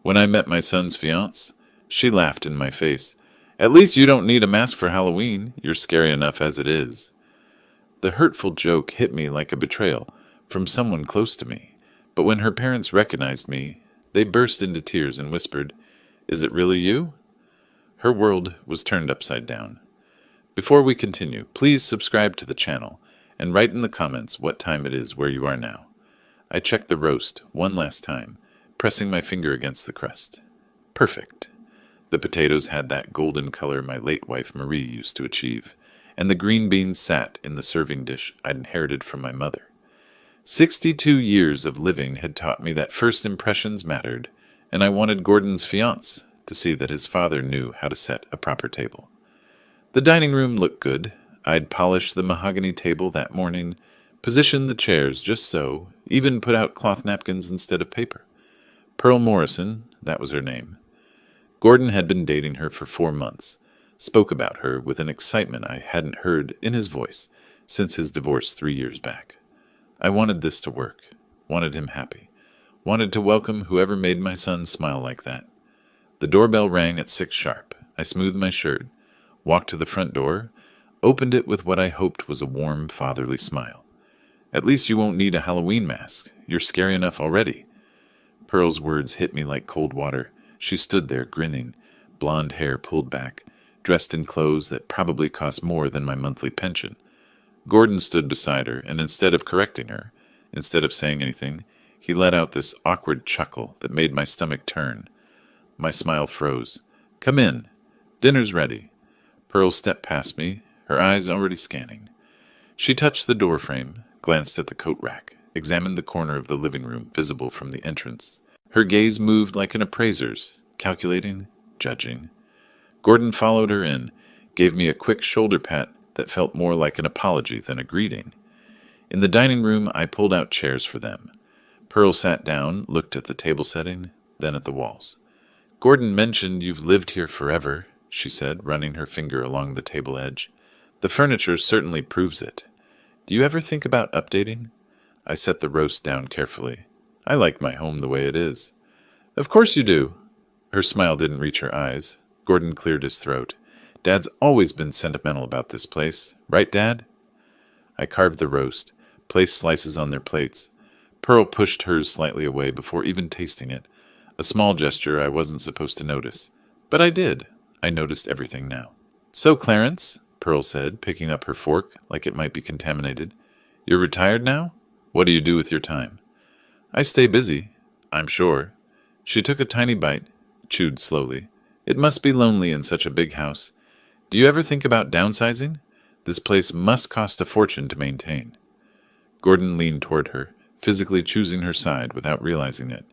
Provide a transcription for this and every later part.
When I met my son's fiancée, she laughed in my face. At least you don't need a mask for Halloween. You're scary enough as it is. The hurtful joke hit me like a betrayal from someone close to me. But when her parents recognized me, they burst into tears and whispered, "Is it really you?" Her world was turned upside down. Before we continue, please subscribe to the channel and write in the comments what time it is where you are now. I checked the roast one last time, pressing my finger against the crust. Perfect. The potatoes had that golden color my late wife Marie used to achieve, and the green beans sat in the serving dish I'd inherited from my mother. 62 years of living had taught me that first impressions mattered, and I wanted Gordon's fiancée to see that his father knew how to set a proper table. The dining room looked good. I'd polished the mahogany table that morning, positioned the chairs just so, even put out cloth napkins instead of paper. Pearl Morrison, that was her name. Gordon had been dating her for 4 months, spoke about her with an excitement I hadn't heard in his voice since his divorce 3 years back. I wanted this to work, wanted him happy, wanted to welcome whoever made my son smile like that. The doorbell rang at 6 sharp. I smoothed my shirt, walked to the front door, opened it with what I hoped was a warm, fatherly smile. "At least you won't need a Halloween mask. You're scary enough already." Pearl's words hit me like cold water. She stood there, grinning, blonde hair pulled back, dressed in clothes that probably cost more than my monthly pension. Gordon stood beside her, and instead of correcting her, instead of saying anything, he let out this awkward chuckle that made my stomach turn. My smile froze. "Come in. Dinner's ready." Pearl stepped past me, her eyes already scanning. She touched the door frame, glanced at the coat rack, examined the corner of the living room visible from the entrance. Her gaze moved like an appraiser's, calculating, judging. Gordon followed her in, gave me a quick shoulder pat that felt more like an apology than a greeting. In the dining room, I pulled out chairs for them. Pearl sat down, looked at the table setting, then at the walls. "Gordon mentioned you've lived here forever," she said, running her finger along the table edge. "The furniture certainly proves it. Do you ever think about updating?" I set the roast down carefully. "I like my home the way it is." "Of course you do." Her smile didn't reach her eyes. Gordon cleared his throat. "Dad's always been sentimental about this place. Right, Dad?" I carved the roast, placed slices on their plates. Pearl pushed hers slightly away before even tasting it, a small gesture I wasn't supposed to notice. But I did. I noticed everything now. "So, Clarence," Pearl said, picking up her fork like it might be contaminated, "you're retired now? What do you do with your time?" "I stay busy, I'm sure." She took a tiny bite, chewed slowly. "It must be lonely in such a big house. Do you ever think about downsizing? This place must cost a fortune to maintain." Gordon leaned toward her, physically choosing her side without realizing it.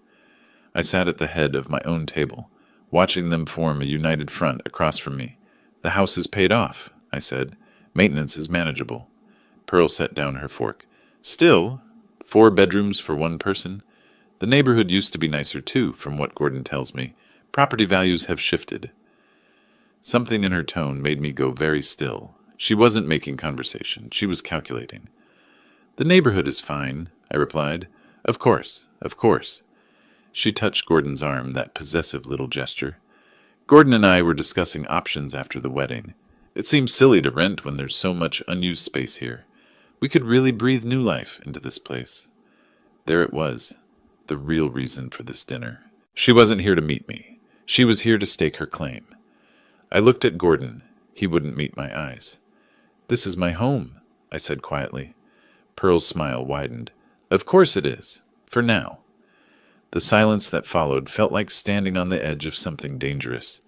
I sat at the head of my own table, watching them form a united front across from me. "The house is paid off," I said. "Maintenance is manageable." Pearl set down her fork. "Still, 4 bedrooms for 1 person. The neighborhood used to be nicer too, from what Gordon tells me. Property values have shifted." Something in her tone made me go very still. She wasn't making conversation. She was calculating. "The neighborhood is fine," I replied. Of course, of course." She touched Gordon's arm, that possessive little gesture. "Gordon and I were discussing options after the wedding. It seems silly to rent when there's so much unused space here. We could really breathe new life into this place." There it was, the real reason for this dinner. She wasn't here to meet me. She was here to stake her claim. I looked at Gordon. He wouldn't meet my eyes. "This is my home," I said quietly. Pearl's smile widened. "Of course it is. For now." The silence that followed felt like standing on the edge of something dangerous.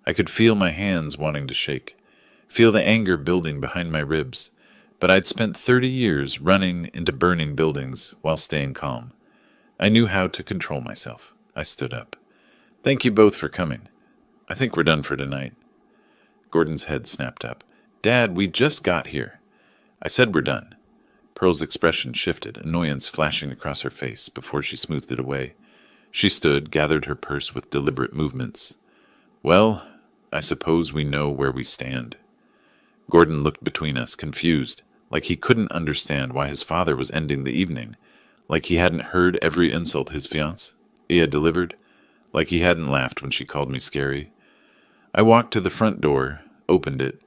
I could feel my hands wanting to shake, feel the anger building behind my ribs, but I'd spent 30 years running into burning buildings while staying calm. I knew how to control myself. I stood up. "Thank you both for coming. I think we're done for tonight." Gordon's head snapped up. "Dad, we just got here." I said we're done. Pearl's expression shifted, annoyance flashing across her face before she smoothed it away. She stood, gathered her purse with deliberate movements. "Well, I suppose we know where we stand." Gordon looked between us, confused, like he couldn't understand why his father was ending the evening, like he hadn't heard every insult his fiancée had delivered. like he hadn't laughed when she called me scary. I walked to the front door, opened it.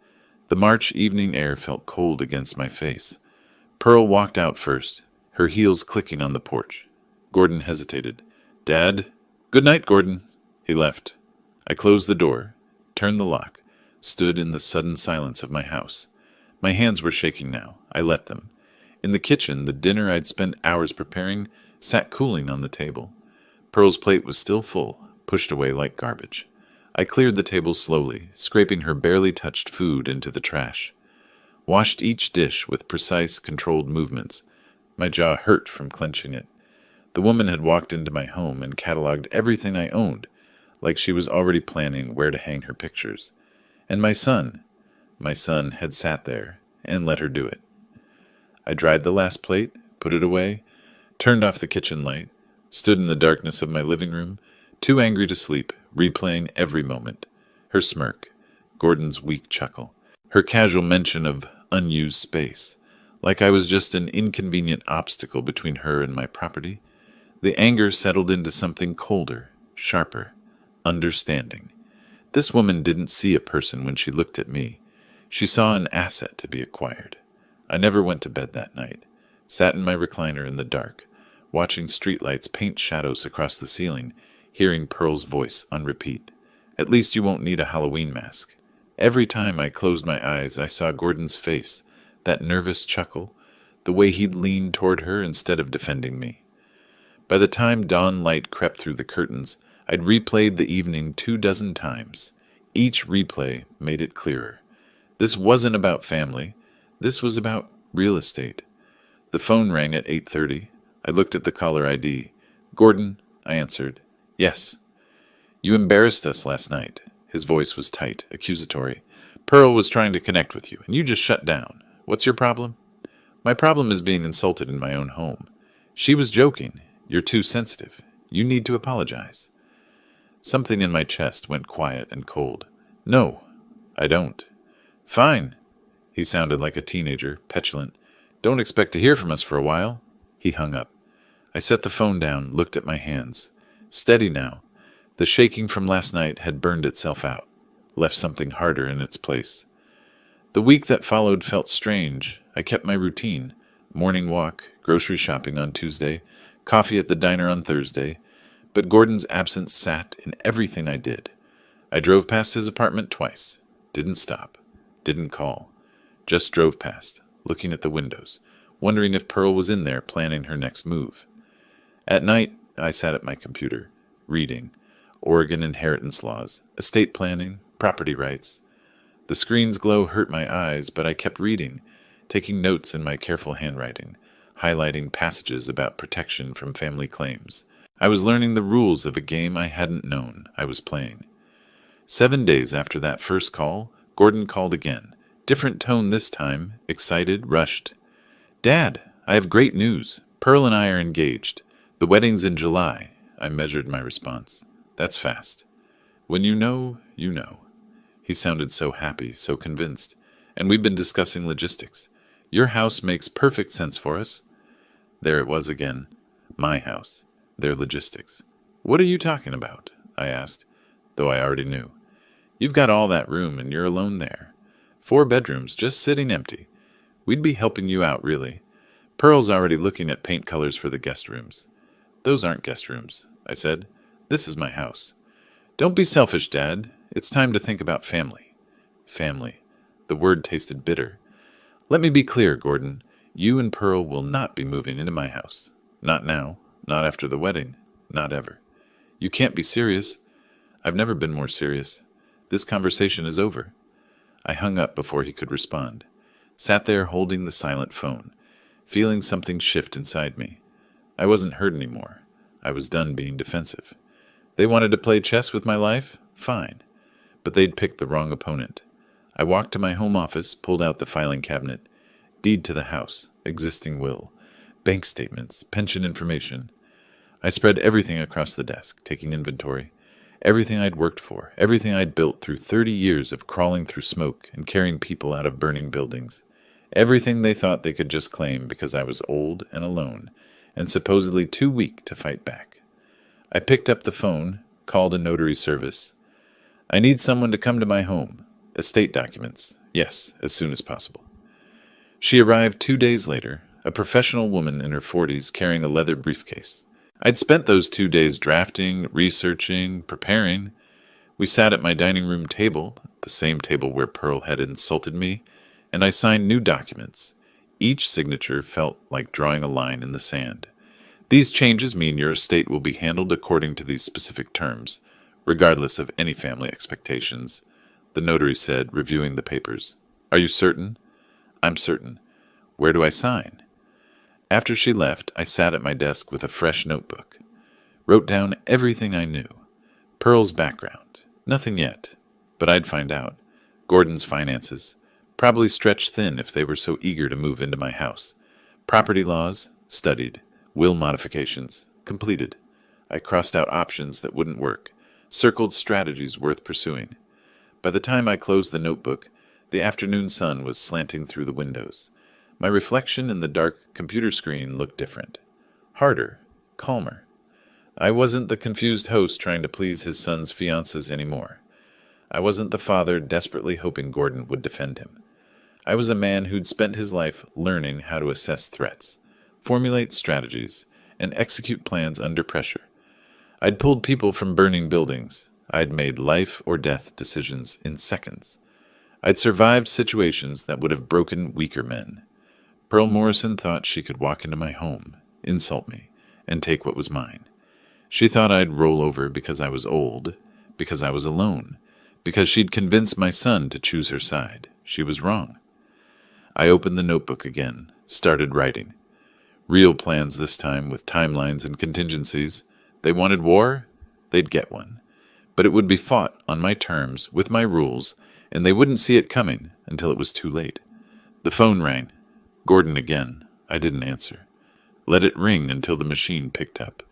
The March evening air felt cold against my face. Pearl walked out first, her heels clicking on the porch. Gordon hesitated. "Dad?" "Good night, Gordon." He left. I closed the door, turned the lock, stood in the sudden silence of my house. My hands were shaking now. I let them. In the kitchen, the dinner I'd spent hours preparing sat cooling on the table. Pearl's plate was still full, pushed away like garbage. I cleared the table slowly, scraping her barely touched food into the trash. Washed each dish with precise, controlled movements. My jaw hurt from clenching it. The woman had walked into my home and cataloged everything I owned, like she was already planning where to hang her pictures. And my son had sat there and let her do it. I dried the last plate, put it away, turned off the kitchen light, stood in the darkness of my living room, too angry to sleep, replaying every moment. Her smirk, Gordon's weak chuckle, her casual mention of unused space, like I was just an inconvenient obstacle between her and my property. The anger settled into something colder, sharper, understanding. This woman didn't see a person when she looked at me. She saw an asset to be acquired. I never went to bed that night. Sat in my recliner in the dark, watching streetlights paint shadows across the ceiling, hearing Pearl's voice on repeat. "At least you won't need a Halloween mask." Every time I closed my eyes, I saw Gordon's face, that nervous chuckle, the way he'd leaned toward her instead of defending me. By the time dawn light crept through the curtains, I'd replayed the evening 24 times. Each replay made it clearer. This wasn't about family. This was about real estate. The phone rang at 8:30. I looked at the caller ID. "Gordon," I answered. "Yes." "You embarrassed us last night." His voice was tight, accusatory. "Pearl was trying to connect with you, and you just shut down. What's your problem?" "My problem is being insulted in my own home." "She was joking. You're too sensitive. You need to apologize." Something in my chest went quiet and cold. "No, I don't." "Fine." He sounded like a teenager, petulant. "Don't expect to hear from us for a while." He hung up. I set the phone down, looked at my hands. Steady now. The shaking from last night had burned itself out, left something harder in its place. The week that followed felt strange. I kept my routine. Morning walk, grocery shopping on Tuesday, coffee at the diner on Thursday. But Gordon's absence sat in everything I did. I drove past his apartment twice. Didn't stop. Didn't call. Just drove past, looking at the windows, wondering if Pearl was in there planning her next move. At night, I sat at my computer, reading. Oregon inheritance laws, estate planning, property rights. The screen's glow hurt my eyes, but I kept reading, taking notes in my careful handwriting, highlighting passages about protection from family claims. I was learning the rules of a game I hadn't known I was playing. 7 days after that first call, Gordon called again. Different tone this time, excited, rushed. "Dad, I have great news. Pearl and I are engaged. The wedding's in July." I measured my response. "That's fast." "When you know, you know." He sounded so happy, so convinced. "And we've been discussing logistics. Your house makes perfect sense for us." There it was again. My house. Their logistics. "What are you talking about?" I asked, though I already knew. "You've got all that room and you're alone there. 4 bedrooms just sitting empty. We'd be helping you out, really. Pearl's already looking at paint colors for the guest rooms." "Those aren't guest rooms," I said. "This is my house." "Don't be selfish, Dad. It's time to think about family." Family. The word tasted bitter. "Let me be clear, Gordon. You and Pearl will not be moving into my house. Not now. Not after the wedding. Not ever." "You can't be serious." "I've never been more serious. This conversation is over." I hung up before he could respond. Sat there holding the silent phone, feeling something shift inside me. I wasn't hurt anymore. I was done being defensive. They wanted to play chess with my life? Fine. But they'd picked the wrong opponent. I walked to my home office, pulled out the filing cabinet. Deed to the house, existing will, bank statements, pension information. I spread everything across the desk, taking inventory. Everything I'd worked for, everything I'd built through 30 years of crawling through smoke and carrying people out of burning buildings. Everything they thought they could just claim because I was old and alone, and supposedly too weak to fight back. I picked up the phone, Called a notary service. I need someone to come to my home. Estate documents. Yes, as soon as possible. She arrived 2 days later, a professional woman in her 40s carrying a leather briefcase. I'd spent those 2 days drafting, researching, preparing. We sat at my dining room table, the same table where Pearl had insulted me, and I signed new documents. Each signature felt like drawing a line in the sand. These changes mean your estate will be handled according to these specific terms, regardless of any family expectations, the notary said, reviewing the papers. Are you certain? I'm certain. Where do I sign? After she left, I sat at my desk with a fresh notebook. Wrote down everything I knew. Pearl's background. Nothing yet, but I'd find out. Gordon's finances. Probably stretched thin if they were so eager to move into my house. Property laws. Studied. Will modifications. Completed. I crossed out options that wouldn't work. Circled strategies worth pursuing. By the time I closed the notebook, the afternoon sun was slanting through the windows. My reflection in the dark computer screen looked different. Harder. Calmer. I wasn't the confused host trying to please his son's fiancées anymore. I wasn't the father desperately hoping Gordon would defend him. I was a man who'd spent his life learning how to assess threats, formulate strategies, and execute plans under pressure. I'd pulled people from burning buildings. I'd made life or death decisions in seconds. I'd survived situations that would have broken weaker men. Pearl Morrison thought she could walk into my home, insult me, and take what was mine. She thought I'd roll over because I was old, because I was alone, because she'd convinced my son to choose her side. She was wrong. I opened the notebook again, started writing. Real plans this time, with timelines and contingencies. They wanted war? They'd get one. But it would be fought on my terms, with my rules, and they wouldn't see it coming until it was too late. The phone rang. Gordon again. I didn't answer. Let it ring until the machine picked up.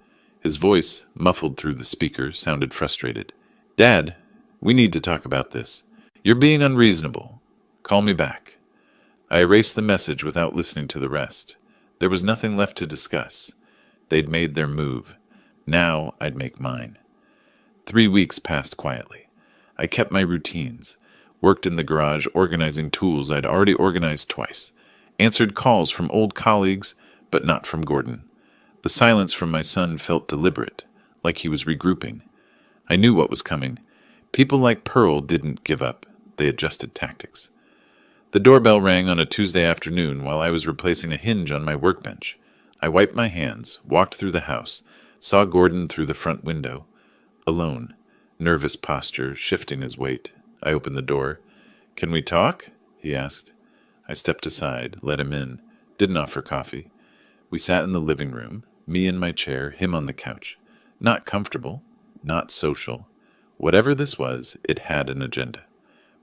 His voice, muffled through the speaker, sounded frustrated. Dad, we need to talk about this. You're being unreasonable. Call me back. I erased the message without listening to the rest. There was nothing left to discuss. They'd made their move. Now I'd make mine. 3 weeks passed quietly. I kept my routines, worked in the garage organizing tools I'd already organized twice, answered calls from old colleagues, but not from Gordon. The silence from my son felt deliberate, like he was regrouping. I knew what was coming. People like Pearl didn't give up. They adjusted tactics. The doorbell rang on a Tuesday afternoon while I was replacing a hinge on my workbench. I wiped my hands, walked through the house, saw Gordon through the front window. Alone, nervous posture, shifting his weight. I opened the door. Can we talk? He asked. I stepped aside, let him in, didn't offer coffee. We sat in the living room, me in my chair, him on the couch. Not comfortable, not social. Whatever this was, it had an agenda.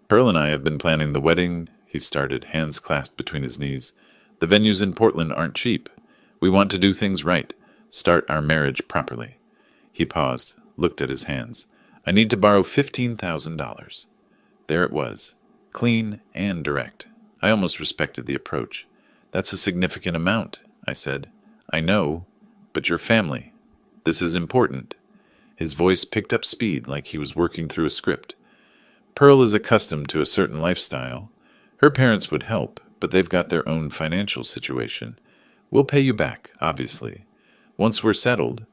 Pearl and I have been planning the wedding, he started, hands clasped between his knees. The venues in Portland aren't cheap. We want to do things right, start our marriage properly. He paused, looked at his hands. I need to borrow $15,000. There it was, clean and direct. I almost respected the approach. That's a significant amount, I said. I know, but your family. This is important. His voice picked up speed like he was working through a script. Pearl is accustomed to a certain lifestyle. Her parents would help, but they've got their own financial situation. We'll pay you back, obviously. Once we're settled.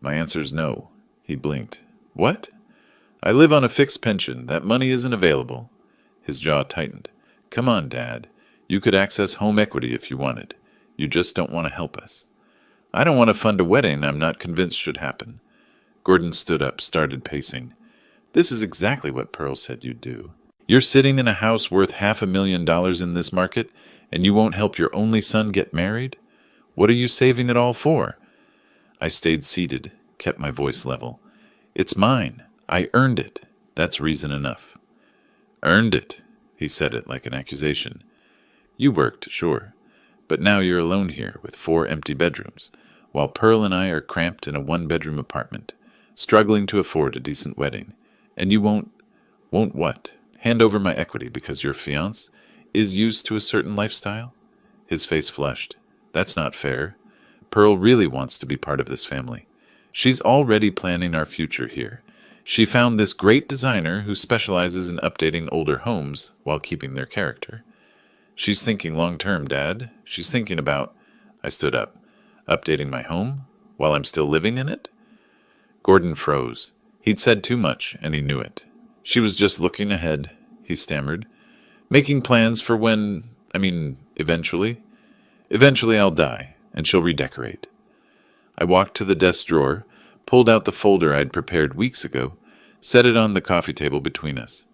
My answer's no. He blinked. What? I live on a fixed pension. That money isn't available. His jaw tightened. Come on, Dad. You could access home equity if you wanted. You just don't want to help us. I don't want to fund a wedding I'm not convinced should happen. Gordon stood up, started pacing. This is exactly what Pearl said you'd do. You're sitting in a house worth $500,000 in this market, and you won't help your only son get married? What are you saving it all for? I stayed seated, kept my voice level. It's mine. I earned it. That's reason enough. Earned it. He said it like an accusation. You worked, sure. But now you're alone here with 4 empty bedrooms, while Pearl and I are cramped in a 1-bedroom apartment, struggling to afford a decent wedding. And you won't what? Hand over my equity because your fiancé is used to a certain lifestyle? His face flushed. That's not fair. Pearl really wants to be part of this family. She's already planning our future here, She found this great designer who specializes in updating older homes while keeping their character. She's thinking long term, Dad. She's thinking about, I stood up, updating my home while I'm still living in it? Gordon froze. He'd said too much, and he knew it. She was just looking ahead, he stammered. Making plans for when, eventually. Eventually I'll die, and she'll redecorate. I walked to the desk drawer, pulled out the folder I'd prepared weeks ago, set it on the coffee table between us.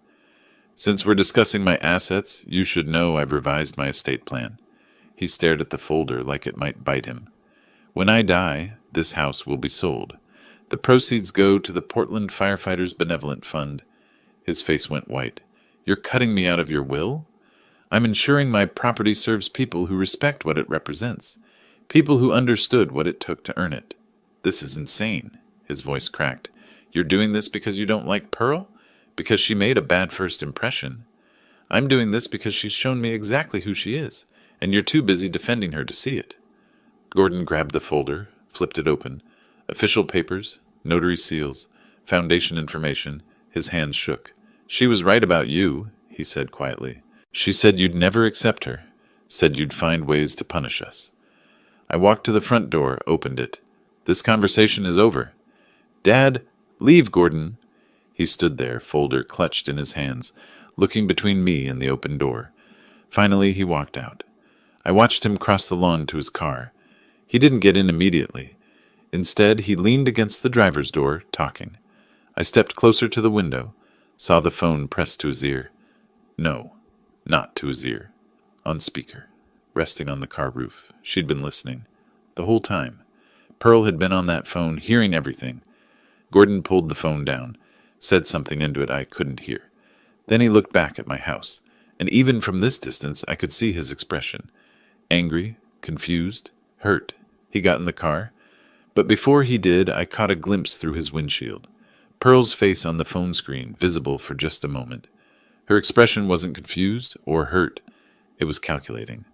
Since we're discussing my assets, you should know I've revised my estate plan. He stared at the folder like it might bite him. When I die, this house will be sold. The proceeds go to the Portland Firefighters Benevolent Fund. His face went white. You're cutting me out of your will? I'm ensuring my property serves people who respect what it represents. People who understood what it took to earn it. This is insane. His voice cracked. You're doing this because you don't like Pearl? Because she made a bad first impression? I'm doing this because she's shown me exactly who she is, and you're too busy defending her to see it. Gordon grabbed the folder, flipped it open. Official papers, notary seals, foundation information. His hands shook. She was right about you, he said quietly. She said you'd never accept her. Said you'd find ways to punish us. I walked to the front door, opened it. This conversation is over. Dad, leave, Gordon. He stood there, folder clutched in his hands, looking between me and the open door. Finally, he walked out. I watched him cross the lawn to his car. He didn't get in immediately. Instead, he leaned against the driver's door, talking. I stepped closer to the window, saw the phone pressed to his ear. No, not to his ear. On speaker, resting on the car roof. She'd been listening. The whole time. Pearl had been on that phone, hearing everything. Gordon pulled the phone down, said something into it I couldn't hear. Then he looked back at my house, and even from this distance I could see his expression. Angry, confused, hurt. He got in the car. But before he did, I caught a glimpse through his windshield. Pearl's face on the phone screen, visible for just a moment. Her expression wasn't confused or hurt. It was calculating.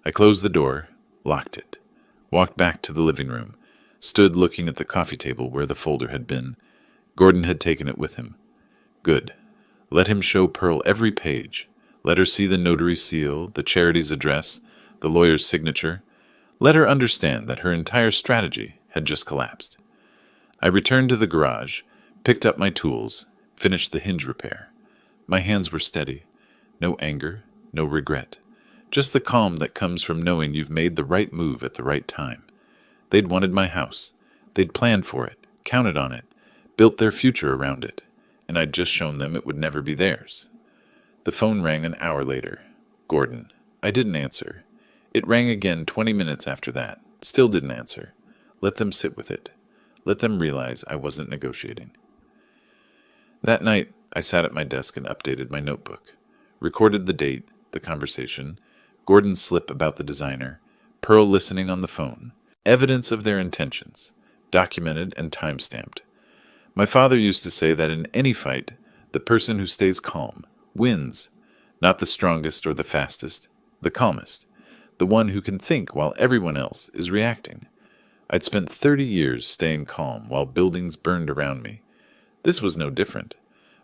I closed the door, locked it, walked back to the living room, stood looking at the coffee table where the folder had been. Gordon had taken it with him. Good. Let him show Pearl every page. Let her see the notary seal, the charity's address, the lawyer's signature. Let her understand that her entire strategy had just collapsed. I returned to the garage, picked up my tools, finished the hinge repair. My hands were steady. No anger, no regret. Just the calm that comes from knowing you've made the right move at the right time. They'd wanted my house. They'd planned for it, counted on it, built their future around it, and I'd just shown them it would never be theirs. The phone rang an hour later. Gordon. I didn't answer. It rang again 20 minutes after that. Still didn't answer. Let them sit with it. Let them realize I wasn't negotiating. That night, I sat at my desk and updated my notebook. Recorded the date, the conversation, Gordon's slip about the designer, Pearl listening on the phone. Evidence of their intentions. Documented and time-stamped. My father used to say that in any fight, the person who stays calm wins. Not the strongest or the fastest, the calmest. The one who can think while everyone else is reacting. I'd spent 30 years staying calm while buildings burned around me. This was no different.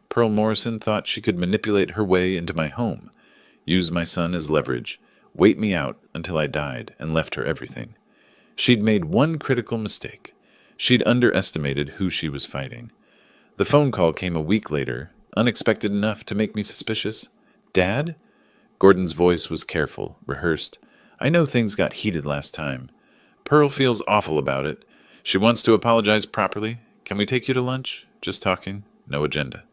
Pearl Morrison thought she could manipulate her way into my home, use my son as leverage, wait me out until I died and left her everything. She'd made one critical mistake. She'd underestimated who she was fighting. The phone call came a week later, unexpected enough to make me suspicious. Dad? Gordon's voice was careful, rehearsed. I know things got heated last time. Pearl feels awful about it. She wants to apologize properly. Can we take you to lunch? Just talking. No agenda.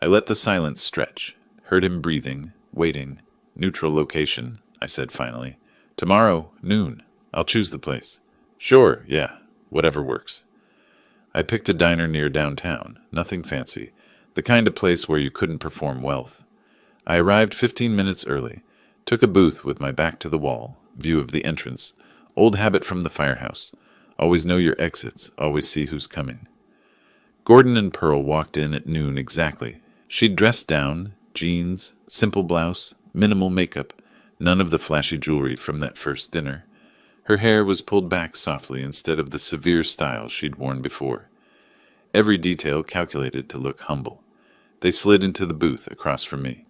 I let the silence stretch. Heard him breathing, waiting. Neutral location, I said finally. Tomorrow, noon. I'll choose the place. Sure, yeah. Whatever works. I picked a diner near downtown. Nothing fancy. The kind of place where you couldn't perform wealth. I arrived 15 minutes early. Took a booth with my back to the wall. View of the entrance. Old habit from the firehouse. Always know your exits. Always see who's coming. Gordon and Pearl walked in at noon exactly. She'd dressed down, jeans, simple blouse, minimal makeup, none of the flashy jewelry from that first dinner. Her hair was pulled back softly instead of the severe style she'd worn before. every detail calculated to look humble. They slid into the booth across from me.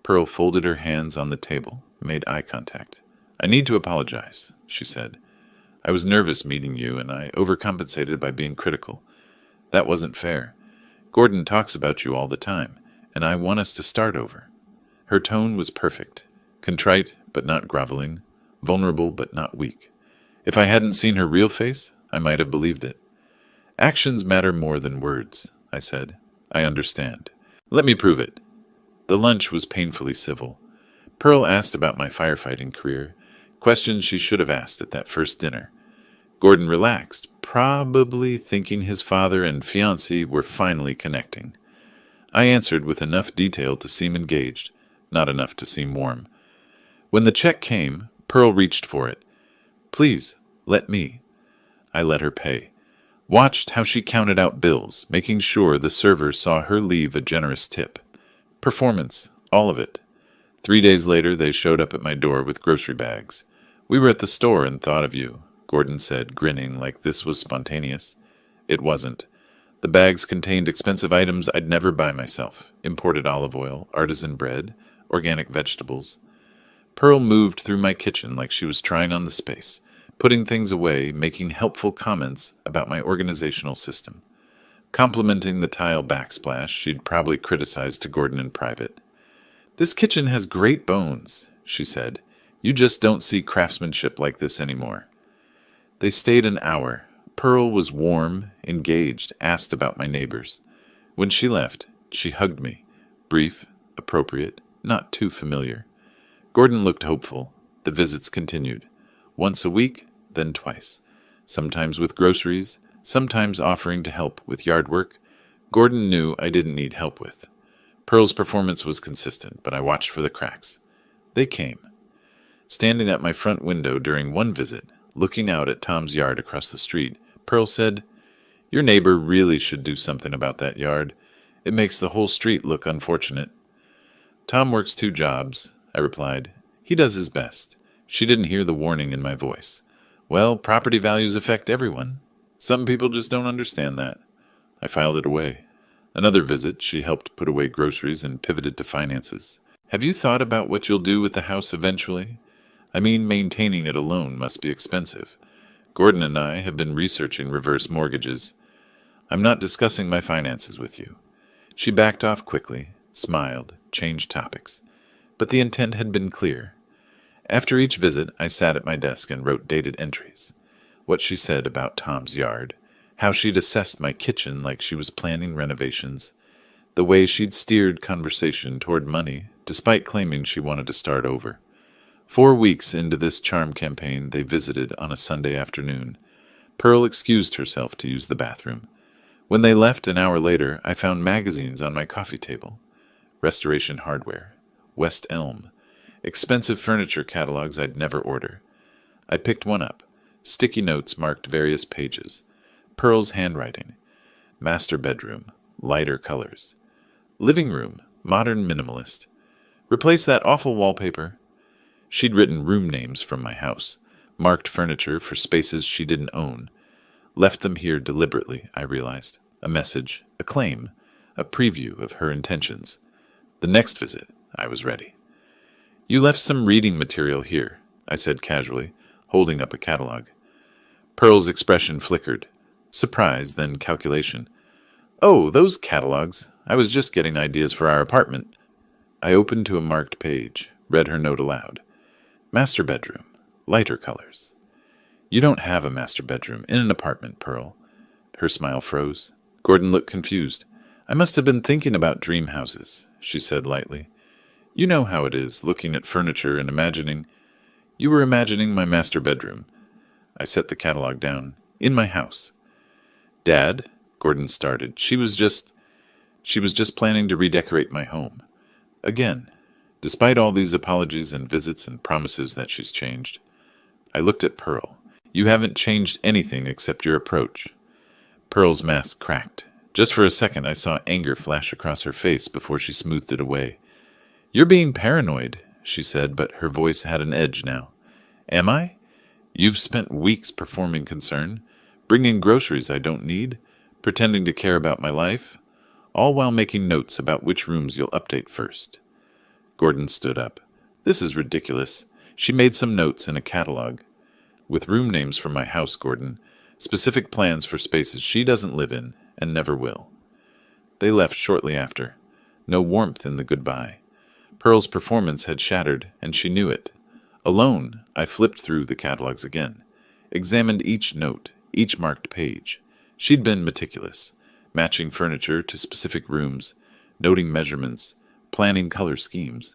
Pearl folded her hands on the table, made eye contact. "I need to apologize," she said. "I was nervous meeting you, and I overcompensated by being critical. That wasn't fair. Gordon talks about you all the time, and I want us to start over." Her tone was perfect, contrite but not groveling, vulnerable but not weak. If I hadn't seen her real face, I might have believed it. "Actions matter more than words," I said. "I understand. Let me prove it." The lunch was painfully civil. Pearl asked about my firefighting career, questions she should have asked at that first dinner. Gordon relaxed, probably thinking his father and fiancée were finally connecting. I answered with enough detail to seem engaged, not enough to seem warm. When the check came, Pearl reached for it. "Please, let me." I let her pay. Watched how she counted out bills, making sure the server saw her leave a generous tip. Performance, all of it. 3 days later, they showed up at my door with grocery bags. "We were at the store and thought of you," Gordon said, grinning like this was spontaneous. It wasn't. The bags contained expensive items I'd never buy myself: imported olive oil, artisan bread, organic vegetables. Pearl moved through my kitchen like she was trying on the space, putting things away, making helpful comments about my organizational system, complimenting the tile backsplash she'd probably criticized to Gordon in private. "This kitchen has great bones," she said. "You just don't see craftsmanship like this anymore." They stayed an hour. Pearl was warm, engaged, asked about my neighbors. When she left, she hugged me. Brief, appropriate, not too familiar. Gordon looked hopeful. The visits continued. Once a week, then twice. Sometimes with groceries, sometimes offering to help with yard work. Gordon knew I didn't need help with. Pearl's performance was consistent, but I watched for the cracks. They came. Standing at my front window during one visit, looking out at Tom's yard across the street, Pearl said, "Your neighbor really should do something about that yard. It makes the whole street look unfortunate." "Tom works 2 jobs," I replied. "He does his best." She didn't hear the warning in my voice. "Well, property values affect everyone. Some people just don't understand that." I filed it away. Another visit, she helped put away groceries and pivoted to finances. "Have you thought about what you'll do with the house eventually? I mean, maintaining it alone must be expensive. Gordon and I have been researching reverse mortgages. I'm not discussing my finances with you." She backed off quickly, smiled, changed topics. But the intent had been clear. After each visit, I sat at my desk and wrote dated entries. What she said about Tom's yard, how she'd assessed my kitchen like she was planning renovations, the way she'd steered conversation toward money, despite claiming she wanted to start over. 4 weeks into this charm campaign, they visited on a Sunday afternoon. Pearl excused herself to use the bathroom. When they left an hour later, I found magazines on my coffee table. Restoration Hardware, West Elm, expensive furniture catalogs I'd never order. I picked one up. Sticky notes marked various pages. Pearl's handwriting. Master bedroom, lighter colors. Living room, modern minimalist. Replace that awful wallpaper. She'd written room names from my house, marked furniture for spaces she didn't own. Left them here deliberately, I realized. A message, a claim, a preview of her intentions. The next visit, I was ready. "You left some reading material here," I said casually, holding up a catalog. Pearl's expression flickered. Surprise, then calculation. "Oh, those catalogs. I was just getting ideas for our apartment." I opened to a marked page, read her note aloud. "Master bedroom, lighter colors." "You don't have a master bedroom in an apartment, Pearl." Her smile froze. Gordon looked confused. "I must have been thinking about dream houses," she said lightly. "You know how it is, looking at furniture and imagining—" "You were imagining my master bedroom." I set the catalog down. "In my house." "Dad," Gordon started, She was just planning to redecorate my home. Again, despite all these apologies and visits and promises that she's changed. I looked at Pearl. "You haven't changed anything except your approach." Pearl's mask cracked. Just for a second I saw anger flash across her face before she smoothed it away. "You're being paranoid," she said, but her voice had an edge now. "Am I? You've spent weeks performing concern, bringing groceries I don't need, pretending to care about my life, all while making notes about which rooms you'll update first. Gordon stood up. This is ridiculous. She made some notes in a catalog. With room names for my house, Gordon. Specific plans for spaces she doesn't live in and never will. They left shortly after. No warmth in the goodbye. Pearl's performance had shattered, and she knew it. Alone, I flipped through the catalogs again. Examined each note, each marked page. She'd been meticulous, matching furniture to specific rooms, noting measurements, planning color schemes.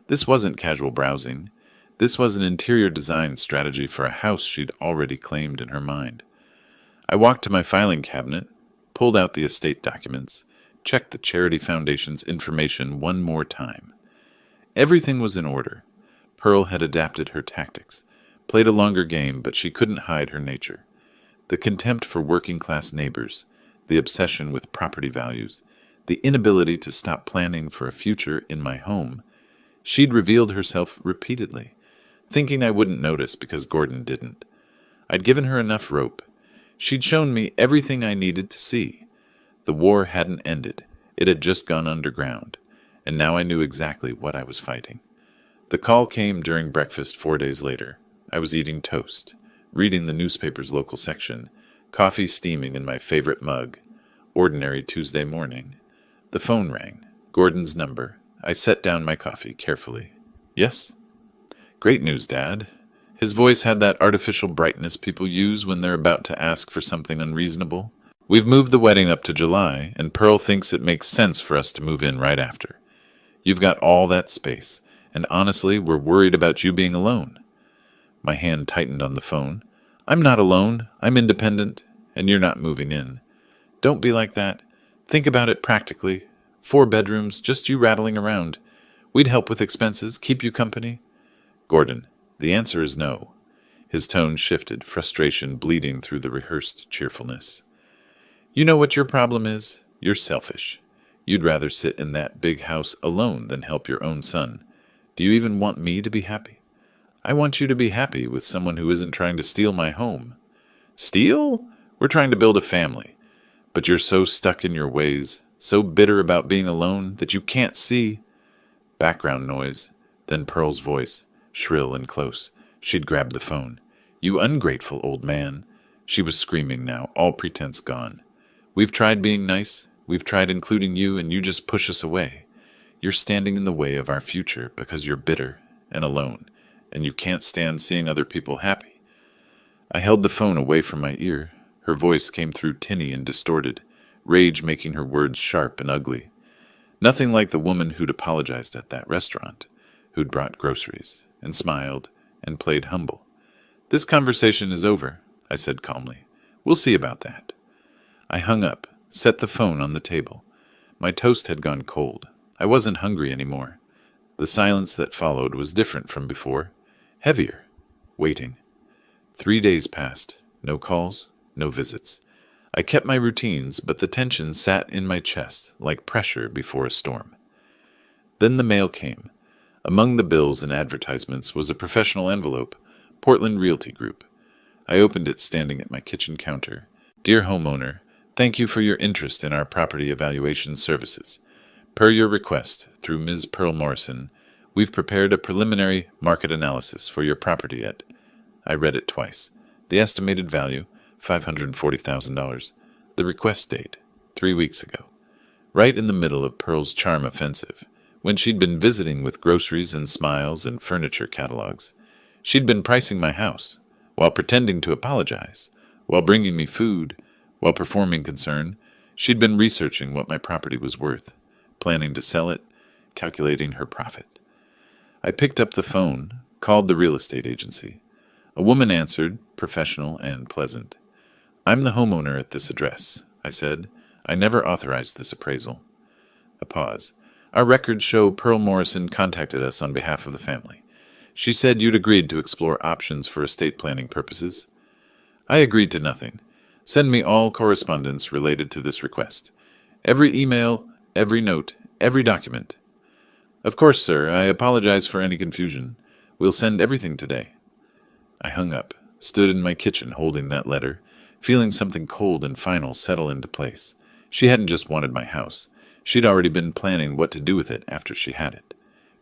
This wasn't casual browsing. This was an interior design strategy for a house she'd already claimed in her mind. I walked to my filing cabinet, pulled out the estate documents, checked the Charity Foundation's information one more time. Everything was in order. Pearl had adapted her tactics, played a longer game, but she couldn't hide her nature. The contempt for working-class neighbors, the obsession with property values, the inability to stop planning for a future in my home. She'd revealed herself repeatedly, thinking I wouldn't notice because Gordon didn't. I'd given her enough rope. She'd shown me everything I needed to see. The war hadn't ended. It had just gone underground, and now I knew exactly what I was fighting. The call came during breakfast 4 days later. I was eating toast, reading the newspaper's local section, coffee steaming in my favorite mug. Ordinary Tuesday morning. The phone rang. Gordon's number. I set down my coffee carefully. Yes? Great news, Dad. His voice had that artificial brightness people use when they're about to ask for something unreasonable. We've moved the wedding up to July, and Pearl thinks it makes sense for us to move in right after. You've got all that space, and honestly, we're worried about you being alone. My hand tightened on the phone. I'm not alone. I'm independent, and you're not moving in. Don't be like that. Think about it practically. 4 bedrooms, just you rattling around. We'd help with expenses, keep you company. Gordon, the answer is no. His tone shifted, frustration bleeding through the rehearsed cheerfulness. You know what your problem is? You're selfish. You'd rather sit in that big house alone than help your own son. Do you even want me to be happy? I want you to be happy with someone who isn't trying to steal my home. Steal? We're trying to build a family. But you're so stuck in your ways, so bitter about being alone that you can't see. Background noise, then Pearl's voice, shrill and close. She'd grabbed the phone. You ungrateful old man. She was screaming now, all pretense gone. We've tried being nice. We've tried including you, and you just push us away. You're standing in the way of our future because you're bitter and alone, and you can't stand seeing other people happy. I held the phone away from my ear. Her voice came through tinny and distorted, rage making her words sharp and ugly. Nothing like the woman who'd apologized at that restaurant, who'd brought groceries, and smiled, and played humble. This conversation is over, I said calmly. We'll see about that. I hung up, set the phone on the table. My toast had gone cold. I wasn't hungry anymore. The silence that followed was different from before, heavier, waiting. 3 days passed, no calls, no visits. I kept my routines, but the tension sat in my chest like pressure before a storm. Then the mail came. Among the bills and advertisements was a professional envelope, Portland Realty Group. I opened it standing at my kitchen counter. Dear homeowner, thank you for your interest in our property evaluation services. Per your request, through Ms. Pearl Morrison, we've prepared a preliminary market analysis for your property at... I read it twice. The estimated value, $540,000. The request date, 3 weeks ago. Right in the middle of Pearl's charm offensive, when she'd been visiting with groceries and smiles and furniture catalogs. She'd been pricing my house, while pretending to apologize, while bringing me food, while performing concern. She'd been researching what my property was worth, planning to sell it, calculating her profit. I picked up the phone, called the real estate agency. A woman answered, professional and pleasant. I'm the homeowner at this address, I said. I never authorized this appraisal. A pause. Our records show Pearl Morrison contacted us on behalf of the family. She said you'd agreed to explore options for estate planning purposes. I agreed to nothing. Send me all correspondence related to this request. Every email, every note, every document. Of course, sir, I apologize for any confusion. We'll send everything today. I hung up, stood in my kitchen holding that letter, feeling something cold and final settle into place. She hadn't just wanted my house. She'd already been planning what to do with it after she had it.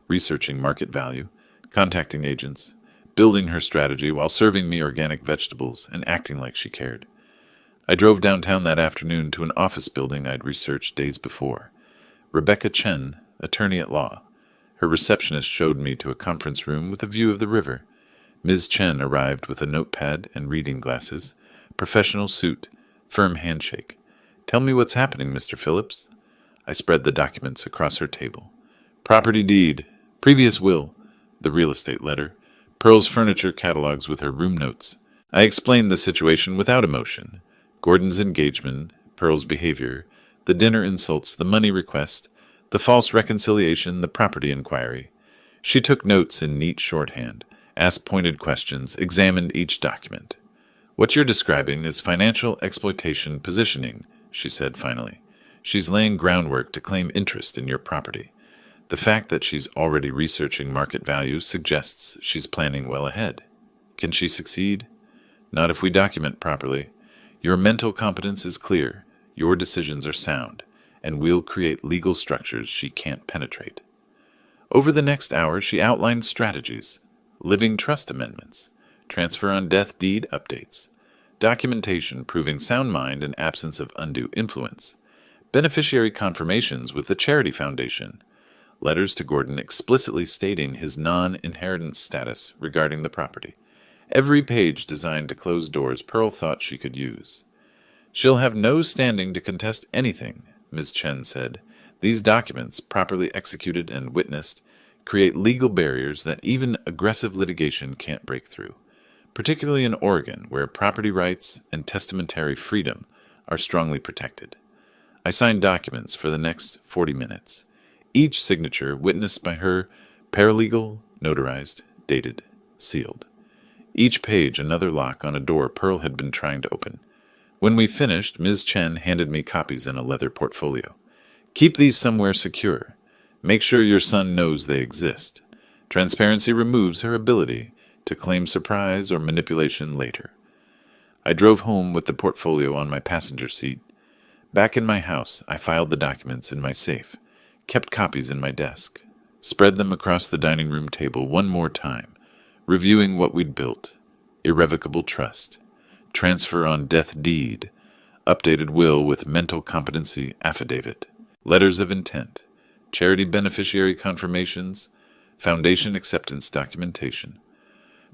Researching market value, contacting agents, building her strategy while serving me organic vegetables and acting like she cared. I drove downtown that afternoon to an office building I'd researched days before. Rebecca Chen, attorney at law. Her receptionist showed me to a conference room with a view of the river. Ms. Chen arrived with a notepad and reading glasses, professional suit, firm handshake. "Tell me what's happening, Mr. Phillips." I spread the documents across her table. Property deed, previous will, the real estate letter, Pearl's furniture catalogs with her room notes. I explained the situation without emotion. Gordon's engagement, Pearl's behavior, the dinner insults, the money request, the false reconciliation, the property inquiry. She took notes in neat shorthand, asked pointed questions, examined each document. "What you're describing is financial exploitation positioning," she said finally. "She's laying groundwork to claim interest in your property. The fact that she's already researching market value suggests she's planning well ahead. Can she succeed? Not if we document properly. Your mental competence is clear, your decisions are sound, and we'll create legal structures she can't penetrate." Over the next hour, she outlined strategies: living trust amendments, transfer on death deed updates, documentation proving sound mind and absence of undue influence, beneficiary confirmations with the charity foundation, letters to Gordon explicitly stating his non-inheritance status regarding the property. Every page designed to close doors Pearl thought she could use. "She'll have no standing to contest anything," Ms. Chen said. "These documents, properly executed and witnessed, create legal barriers that even aggressive litigation can't break through, particularly in Oregon, where property rights and testamentary freedom are strongly protected." I signed documents for the next 40 minutes. Each signature witnessed by her, paralegal, notarized, dated, sealed. Each page another lock on a door Pearl had been trying to open. When we finished, Ms. Chen handed me copies in a leather portfolio. "Keep these somewhere secure. Make sure your son knows they exist. Transparency removes her ability to claim surprise or manipulation later." I drove home with the portfolio on my passenger seat. Back in my house, I filed the documents in my safe, kept copies in my desk, spread them across the dining room table one more time, reviewing what we'd built: irrevocable trust, transfer on death deed, updated will with mental competency affidavit, letters of intent, charity beneficiary confirmations, foundation acceptance documentation.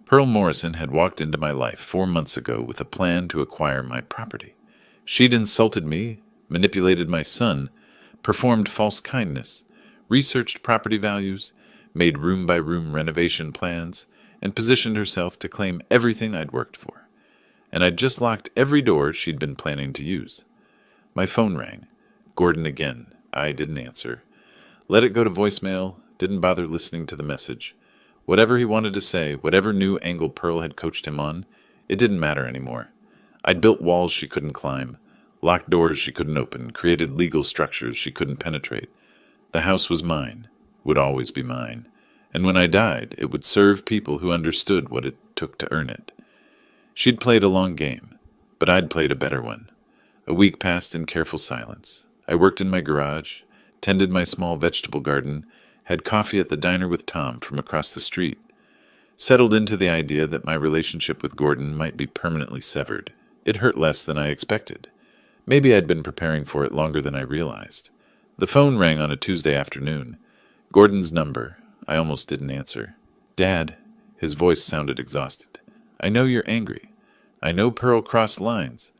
Pearl Morrison had walked into my life 4 months ago with a plan to acquire my property. She'd insulted me, manipulated my son, performed false kindness, researched property values, made room-by-room renovation plans, and positioned herself to claim everything I'd worked for. And I'd just locked every door she'd been planning to use. My phone rang. Gordon again. I didn't answer. Let it go to voicemail, didn't bother listening to the message. Whatever he wanted to say, whatever new angle Pearl had coached him on, it didn't matter anymore. I'd built walls she couldn't climb, locked doors she couldn't open, created legal structures she couldn't penetrate. The house was mine, would always be mine, and when I died, it would serve people who understood what it took to earn it. She'd played a long game, but I'd played a better one. A week passed in careful silence. I worked in my garage, tended my small vegetable garden, had coffee at the diner with Tom from across the street, settled into the idea that my relationship with Gordon might be permanently severed. It hurt less than I expected. Maybe I'd been preparing for it longer than I realized. The phone rang on a Tuesday afternoon. Gordon's number. I almost didn't answer. "Dad," his voice sounded exhausted. "I know you're angry. I know Pearl crossed lines.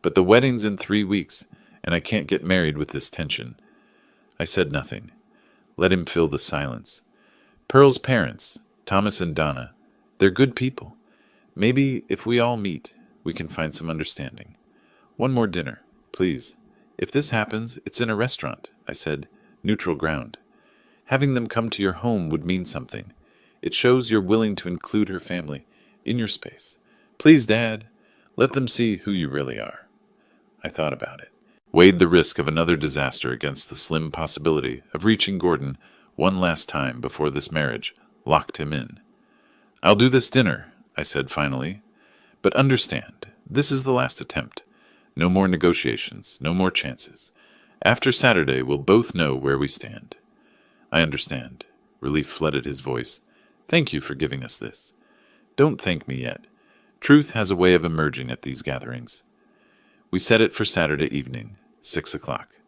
But the wedding's in 3 weeks, and I can't get married with this tension." I said nothing. Let him fill the silence. "Pearl's parents, Thomas and Donna, they're good people. Maybe if we all meet, we can find some understanding. One more dinner, please. If this happens, it's in a restaurant," I said, neutral ground. "Having them come to your home would mean something. It shows you're willing to include her family in your space. Please, Dad, let them see who you really are." I thought about it, weighed the risk of another disaster against the slim possibility of reaching Gordon one last time before this marriage locked him in. "I'll do this dinner," I said finally, "but understand, This is the last attempt. No more negotiations, no more chances. After Saturday, we'll both know where we stand. I understand. Relief flooded his voice. Thank you for giving us this. Don't thank me yet. Truth has a way of emerging at these gatherings. We set it for Saturday evening, 6 o'clock.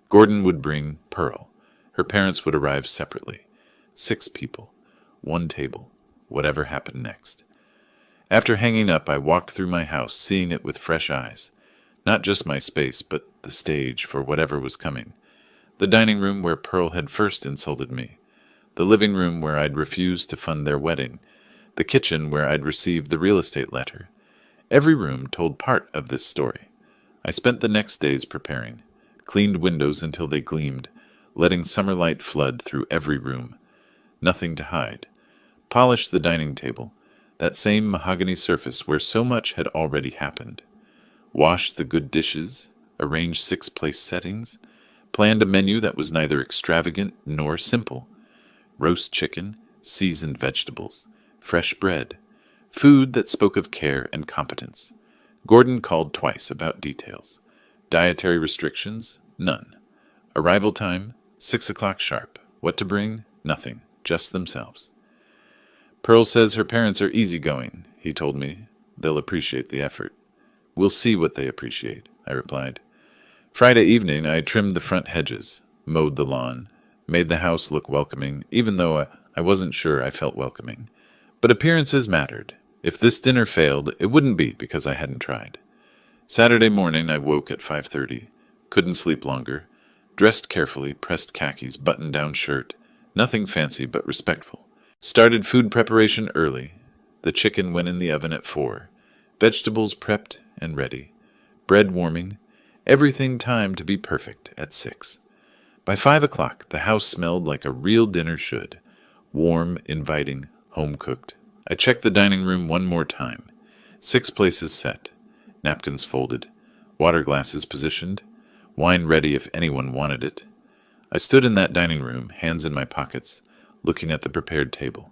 Gordon would bring Pearl. Her parents would arrive separately. 6 people. 1 table. Whatever happened next. After hanging up, I walked through my house, seeing it with fresh eyes. Not just my space, but the stage for whatever was coming. The dining room where Pearl had first insulted me. The living room where I'd refused to fund their wedding. The kitchen where I'd received the real estate letter. Every room told part of this story. I spent the next days preparing. Cleaned windows until they gleamed, letting summer light flood through every room. Nothing to hide. Polished the dining table, that same mahogany surface where so much had already happened. Washed the good dishes, arranged 6 place settings, planned a menu that was neither extravagant nor simple. Roast chicken, seasoned vegetables, fresh bread, food that spoke of care and competence. Gordon called twice about details. Dietary restrictions? None. Arrival time? 6 o'clock sharp. What to bring? Nothing. Just themselves. Pearl says her parents are easygoing, he told me. They'll appreciate the effort. We'll see what they appreciate, I replied. Friday evening, I trimmed the front hedges, mowed the lawn, made the house look welcoming, even though I wasn't sure I felt welcoming. But appearances mattered. If this dinner failed, it wouldn't be because I hadn't tried. Saturday morning, I woke at 5:30. Couldn't sleep longer. Dressed carefully, pressed khakis, button-down shirt. Nothing fancy but respectful. Started food preparation early. The chicken went in the oven at 4. Vegetables prepped and ready. Bread warming. Everything timed to be perfect at 6. By 5 o'clock, the house smelled like a real dinner should. Warm, inviting, home-cooked. I checked the dining room one more time. 6 places set. Napkins folded. Water glasses positioned. Wine ready if anyone wanted it. I stood in that dining room, hands in my pockets, looking at the prepared table.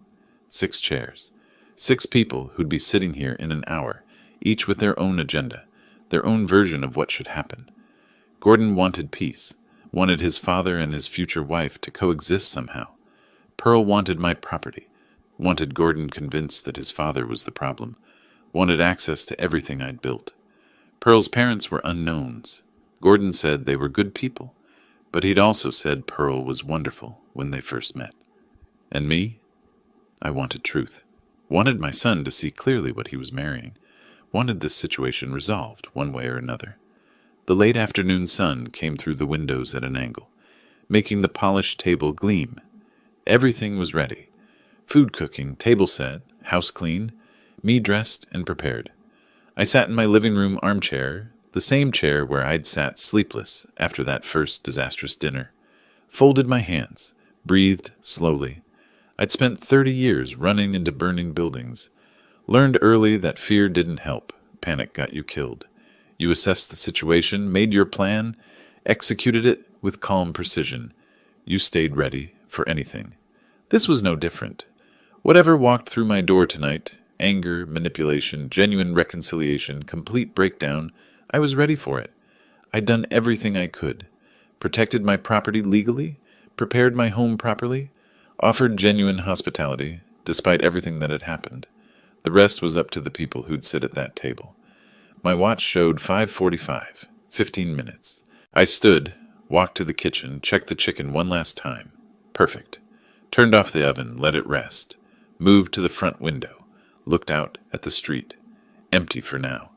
6 chairs. 6 people who'd be sitting here in an hour, each with their own agenda, their own version of what should happen. Gordon wanted peace, wanted his father and his future wife to coexist somehow. Pearl wanted my property, wanted Gordon convinced that his father was the problem, wanted access to everything I'd built. Pearl's parents were unknowns. Gordon said they were good people, but he'd also said Pearl was wonderful when they first met. And me? I wanted truth. Wanted my son to see clearly what he was marrying. Wanted this situation resolved, one way or another. The late afternoon sun came through the windows at an angle, making the polished table gleam. Everything was ready. Food cooking, table set, house clean, me dressed and prepared. I sat in my living room armchair, the same chair where I'd sat sleepless after that first disastrous dinner. Folded my hands, breathed slowly. I'd spent 30 years running into burning buildings. Learned early that fear didn't help. Panic got you killed. You assessed the situation, made your plan, executed it with calm precision. You stayed ready for anything. This was no different. Whatever walked through my door tonight, anger, manipulation, genuine reconciliation, complete breakdown, I was ready for it. I'd done everything I could. Protected my property legally, prepared my home properly, offered genuine hospitality, despite everything that had happened. The rest was up to the people who'd sit at that table. My watch showed 5:45, 15 minutes. I stood, walked to the kitchen, checked the chicken one last time. Perfect. Turned off the oven, let it rest. Moved to the front window, looked out at the street. Empty for now.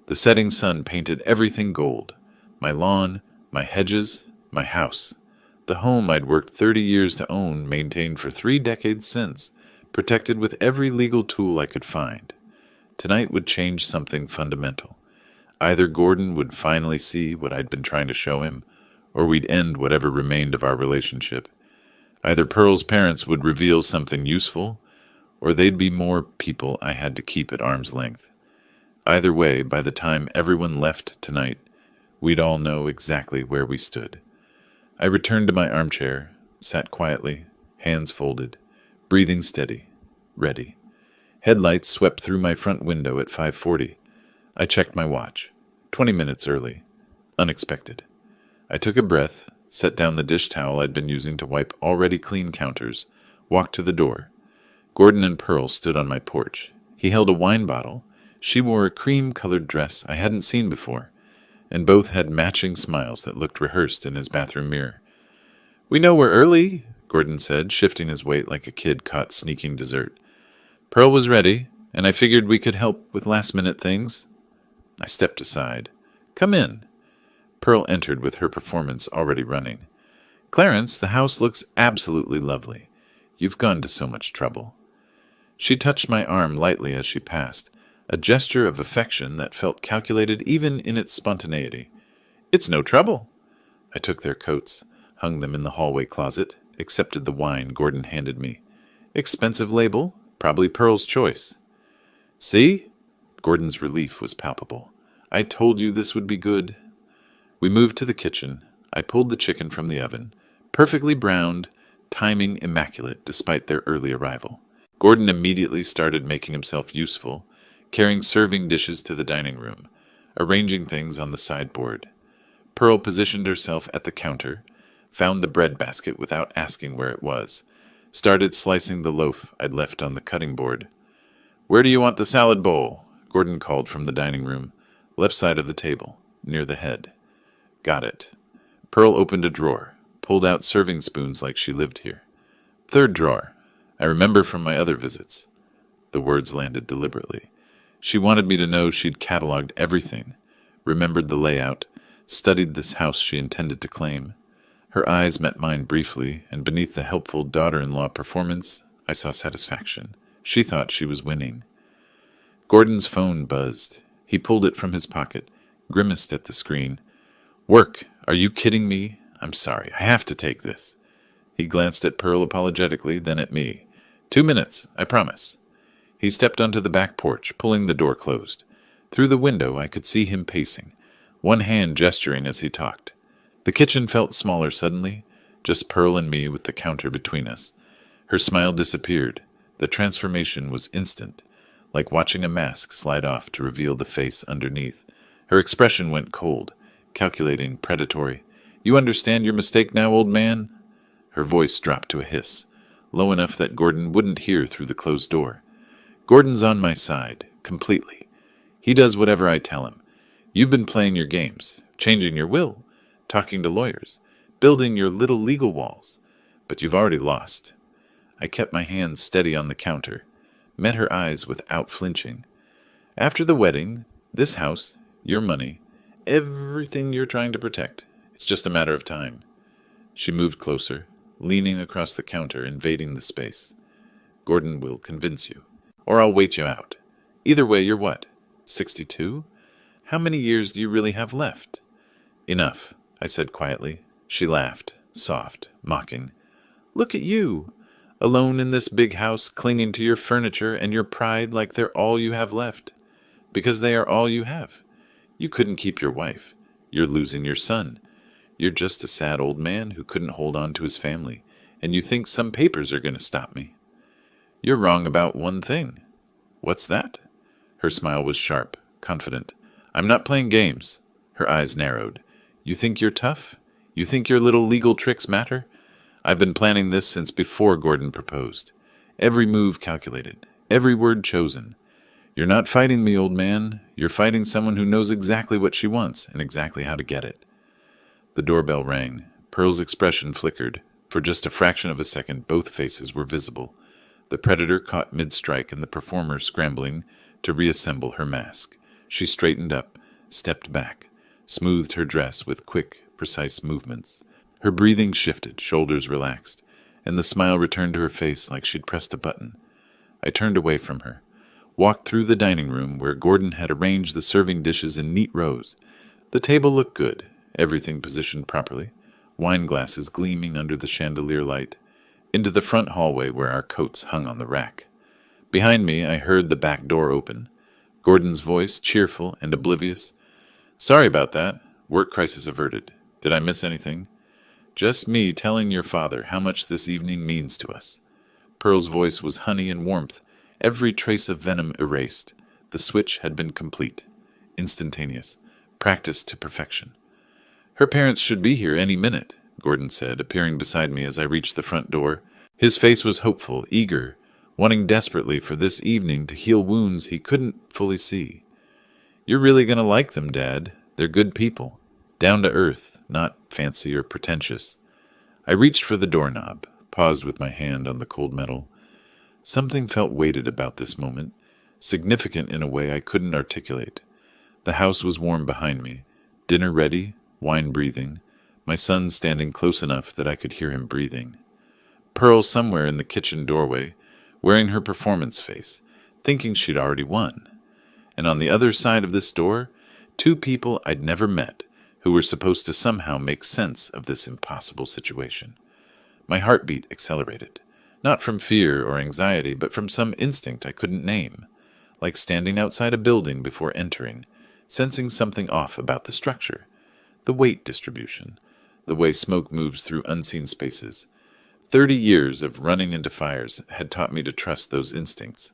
The setting sun painted everything gold. My lawn, my hedges, my house. The home I'd worked 30 years to own, maintained for 3 decades since, protected with every legal tool I could find. Tonight would change something fundamental. Either Gordon would finally see what I'd been trying to show him, or we'd end whatever remained of our relationship. Either Pearl's parents would reveal something useful, or they'd be more people I had to keep at arm's length. Either way, by the time everyone left tonight, we'd all know exactly where we stood. I returned to my armchair, sat quietly, hands folded, breathing steady, ready. Headlights swept through my front window at 5:40. I checked my watch. 20 minutes early. Unexpected. I took a breath, set down the dish towel I'd been using to wipe already clean counters, walked to the door. Gordon and Pearl stood on my porch. He held a wine bottle. She wore a cream-colored dress I hadn't seen before, and both had matching smiles that looked rehearsed in his bathroom mirror. "We know we're early," Gordon said, shifting his weight like a kid caught sneaking dessert. Pearl was ready, and I figured we could help with last-minute things. I stepped aside. "Come in." Pearl entered with her performance already running. "Clarence, the house looks absolutely lovely. You've gone to so much trouble." She touched my arm lightly as she passed, a gesture of affection that felt calculated even in its spontaneity. "It's no trouble." I took their coats, hung them in the hallway closet, accepted the wine Gordon handed me. Expensive label, probably Pearl's choice. "See?" Gordon's relief was palpable. "I told you this would be good." We moved to the kitchen. I pulled the chicken from the oven, perfectly browned, timing immaculate despite their early arrival. Gordon immediately started making himself useful, carrying serving dishes to the dining room, arranging things on the sideboard. Pearl positioned herself at the counter, found the bread basket without asking where it was, started slicing the loaf I'd left on the cutting board. "Where do you want the salad bowl?" Gordon called from the dining room, left side of the table, near the head. "Got it." Pearl opened a drawer, pulled out serving spoons like she lived here. "Third drawer. I remember from my other visits." The words landed deliberately. She wanted me to know she'd cataloged everything, remembered the layout, studied this house she intended to claim. Her eyes met mine briefly, and beneath the helpful daughter-in-law performance, I saw satisfaction. She thought she was winning. Gordon's phone buzzed. He pulled it from his pocket, grimaced at the screen. "Work! Are you kidding me? I'm sorry. I have to take this." He glanced at Pearl apologetically, then at me. 2 minutes, I promise." He stepped onto the back porch, pulling the door closed. Through the window, I could see him pacing, one hand gesturing as he talked. The kitchen felt smaller suddenly, just Pearl and me with the counter between us. Her smile disappeared. The transformation was instant, like watching a mask slide off to reveal the face underneath. Her expression went cold, calculating, predatory. "You understand your mistake now, old man?" Her voice dropped to a hiss, low enough that Gordon wouldn't hear through the closed door. "Gordon's on my side, completely. He does whatever I tell him. You've been playing your games, changing your will, talking to lawyers, building your little legal walls, but you've already lost." I kept my hands steady on the counter, met her eyes without flinching. "After the wedding, this house, your money, everything you're trying to protect, it's just a matter of time." She moved closer, leaning across the counter, invading the space. "Gordon will convince you, or I'll wait you out. Either way, you're what, 62? How many years do you really have left?" "Enough," I said quietly. She laughed, soft, mocking. "Look at you, alone in this big house, clinging to your furniture and your pride like they're all you have left. Because they are all you have. You couldn't keep your wife. You're losing your son. You're just a sad old man who couldn't hold on to his family, and you think some papers are going to stop me. You're wrong about one thing." "What's that?" Her smile was sharp, confident. "I'm not playing games." Her eyes narrowed. "You think you're tough? You think your little legal tricks matter? I've been planning this since before Gordon proposed. Every move calculated, every word chosen. You're not fighting me, old man. You're fighting someone who knows exactly what she wants and exactly how to get it." The doorbell rang. Pearl's expression flickered. For just a fraction of a second, both faces were visible. The predator caught mid-strike and the performer scrambling to reassemble her mask. She straightened up, stepped back, smoothed her dress with quick, precise movements. Her breathing shifted, shoulders relaxed, and the smile returned to her face like she'd pressed a button. I turned away from her, walked through the dining room where Gordon had arranged the serving dishes in neat rows. The table looked good, everything positioned properly, wine glasses gleaming under the chandelier light, into the front hallway where our coats hung on the rack. Behind me, I heard the back door open. Gordon's voice, cheerful and oblivious. "Sorry about that. Work crisis averted. Did I miss anything?" "Just me telling your father how much this evening means to us." Pearl's voice was honey and warmth, every trace of venom erased. The switch had been complete. instantaneous, practiced to perfection. Her parents should be here any minute, Gordon said, appearing beside me as I reached the front door. His face was hopeful, eager, wanting desperately for this evening to heal wounds he couldn't fully see. You're really going to like them, Dad. They're good people. Down to earth, not fancy or pretentious. I reached for the doorknob, paused with my hand on the cold metal. Something felt weighted about this moment, significant in a way I couldn't articulate. The house was warm behind me, dinner ready, wine breathing, my son standing close enough that I could hear him breathing. Pearl somewhere in the kitchen doorway, wearing her performance face, thinking she'd already won. And on the other side of this door, two people I'd never met who were supposed to somehow make sense of this impossible situation. My heartbeat accelerated, not from fear or anxiety, but from some instinct I couldn't name, like standing outside a building before entering, sensing something off about the structure, the weight distribution, the way smoke moves through unseen spaces. 30 years of running into fires had taught me to trust those instincts.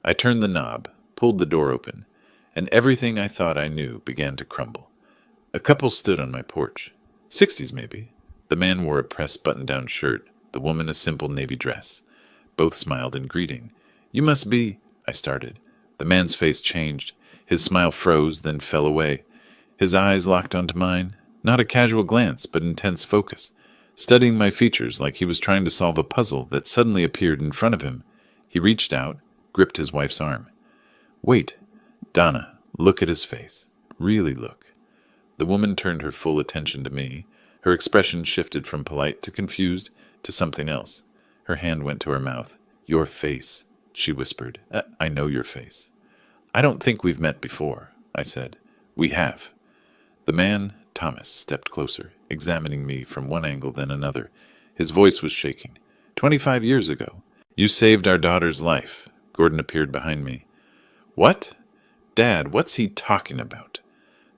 I turned the knob, pulled the door open, and everything I thought I knew began to crumble. A couple stood on my porch. 60s, maybe. The man wore a pressed button-down shirt, the woman a simple navy dress. Both smiled in greeting. You must be, I started. The man's face changed. His smile froze, then fell away. His eyes locked onto mine. Not a casual glance, but intense focus, studying my features like he was trying to solve a puzzle that suddenly appeared in front of him. He reached out, gripped his wife's arm. Wait, Donna, look at his face. Really look. The woman turned her full attention to me. Her expression shifted from polite to confused to something else. Her hand went to her mouth. Your face, she whispered. I know your face. I don't think we've met before, I said. We have. The man, Thomas, stepped closer, examining me from one angle then another. His voice was shaking. 25 years ago. You saved our daughter's life. Gordon appeared behind me. What? Dad, what's he talking about?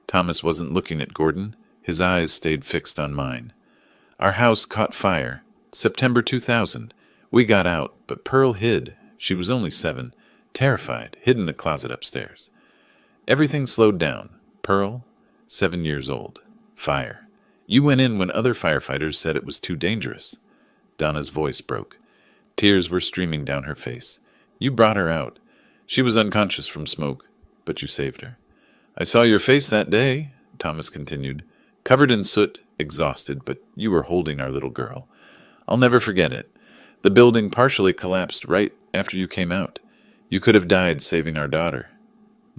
Thomas wasn't looking at Gordon. His eyes stayed fixed on mine. Our house caught fire. September 2000. We got out, but Pearl hid. She was only 7. Terrified, hid in a closet upstairs. Everything slowed down. Pearl, 7 years old. Fire. You went in when other firefighters said it was too dangerous. Donna's voice broke. Tears were streaming down her face. You brought her out. She was unconscious from smoke, but you saved her. I saw your face that day, Thomas continued, covered in soot, exhausted, but you were holding our little girl. I'll never forget it. The building partially collapsed right after you came out. You could have died saving our daughter.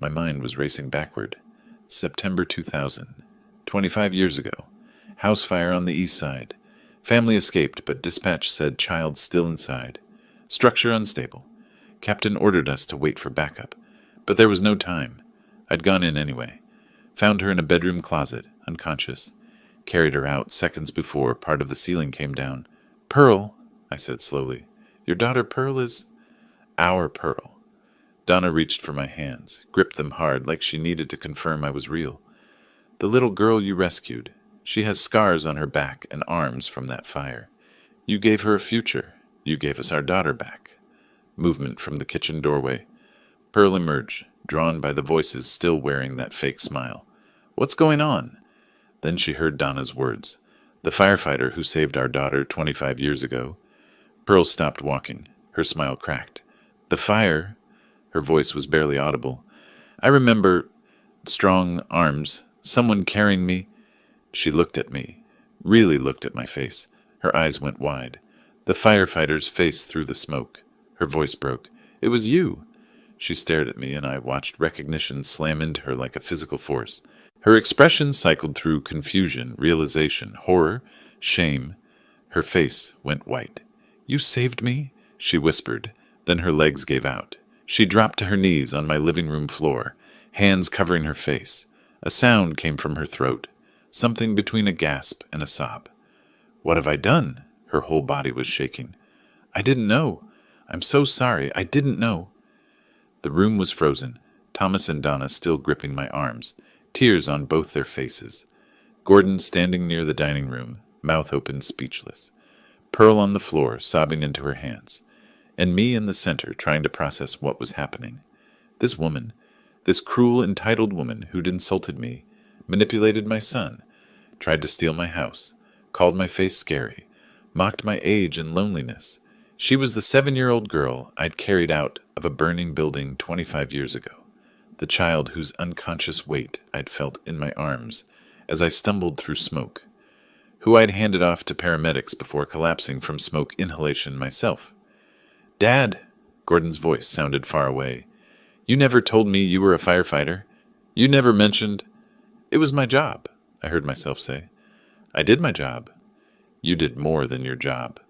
My mind was racing backward. September 2000. 25 years ago. House fire on the east side. Family escaped, but dispatch said child still inside. Structure unstable. Captain ordered us to wait for backup, but there was no time. I'd gone in anyway. Found her in a bedroom closet, unconscious. Carried her out seconds before part of the ceiling came down. Pearl, I said slowly. Your daughter Pearl is... Our Pearl. Donna reached for my hands, gripped them hard like she needed to confirm I was real. The little girl you rescued. She has scars on her back and arms from that fire. You gave her a future. You gave us our daughter back. Movement from the kitchen doorway. Pearl emerged, drawn by the voices still wearing that fake smile. What's going on? Then she heard Donna's words. The firefighter who saved our daughter 25 years ago. Pearl stopped walking. Her smile cracked. The fire... Her voice was barely audible. I remember strong arms, someone carrying me. She looked at me, really looked at my face. Her eyes went wide. The firefighter's face through the smoke. Her voice broke. It was you. She stared at me, and I watched recognition slam into her like a physical force. Her expression cycled through confusion, realization, horror, shame. Her face went white. You saved me? She whispered. Then her legs gave out. She dropped to her knees on my living room floor, hands covering her face. A sound came from her throat, something between a gasp and a sob. What have I done? Her whole body was shaking. I didn't know. I'm so sorry. I didn't know. The room was frozen, Thomas and Donna still gripping my arms, tears on both their faces. Gordon standing near the dining room, mouth open, speechless. Pearl on the floor, sobbing into her hands. And me in the center, trying to process what was happening. This woman, This cruel, entitled woman who'd insulted me, manipulated my son, tried to steal my house, called my face scary, mocked my age and loneliness. She was the 7-year-old girl I'd carried out of a burning building 25 years ago, the child whose unconscious weight I'd felt in my arms as I stumbled through smoke, who I'd handed off to paramedics before collapsing from smoke inhalation myself. "Dad," Gordon's voice sounded far away. "You never told me you were a firefighter. You never mentioned—" "It was my job," I heard myself say. "I did my job." "You did more than your job."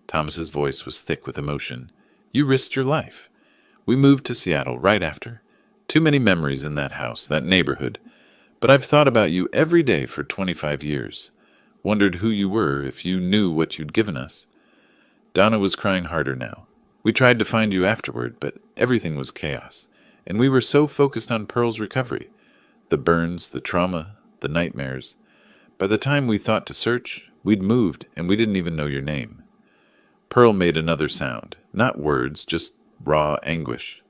Thomas's voice was thick with emotion. "You risked your life. We moved to Seattle right after. Too many memories in that house, that neighborhood. But I've thought about you every day for 25 years. Wondered who you were, if you knew what you'd given us." Donna was crying harder now. "We tried to find you afterward, but everything was chaos. And we were so focused on Pearl's recovery. The burns, the trauma, the nightmares. By the time we thought to search, we'd moved, and we didn't even know your name." Pearl made another sound, not words, just raw anguish.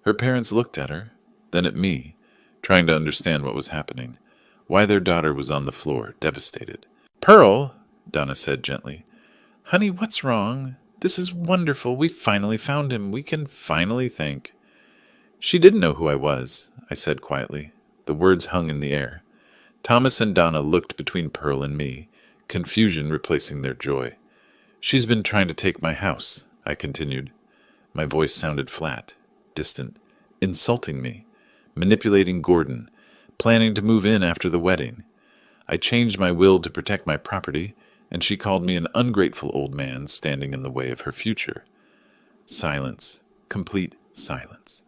Her parents looked at her, then at me, trying to understand what was happening, why their daughter was on the floor, devastated. "Pearl," Donna said gently. "Honey, what's wrong? This is wonderful. We finally found him. We can finally think." "She didn't know who I was," I said quietly. The words hung in the air. Thomas and Donna looked between Pearl and me, confusion replacing their joy. "She's been trying to take my house," I continued. My voice sounded flat, distant, insulting me, manipulating Gordon, planning to move in after the wedding. I changed my will to protect my property, and she called me an ungrateful old man standing in the way of her future. Silence, complete silence.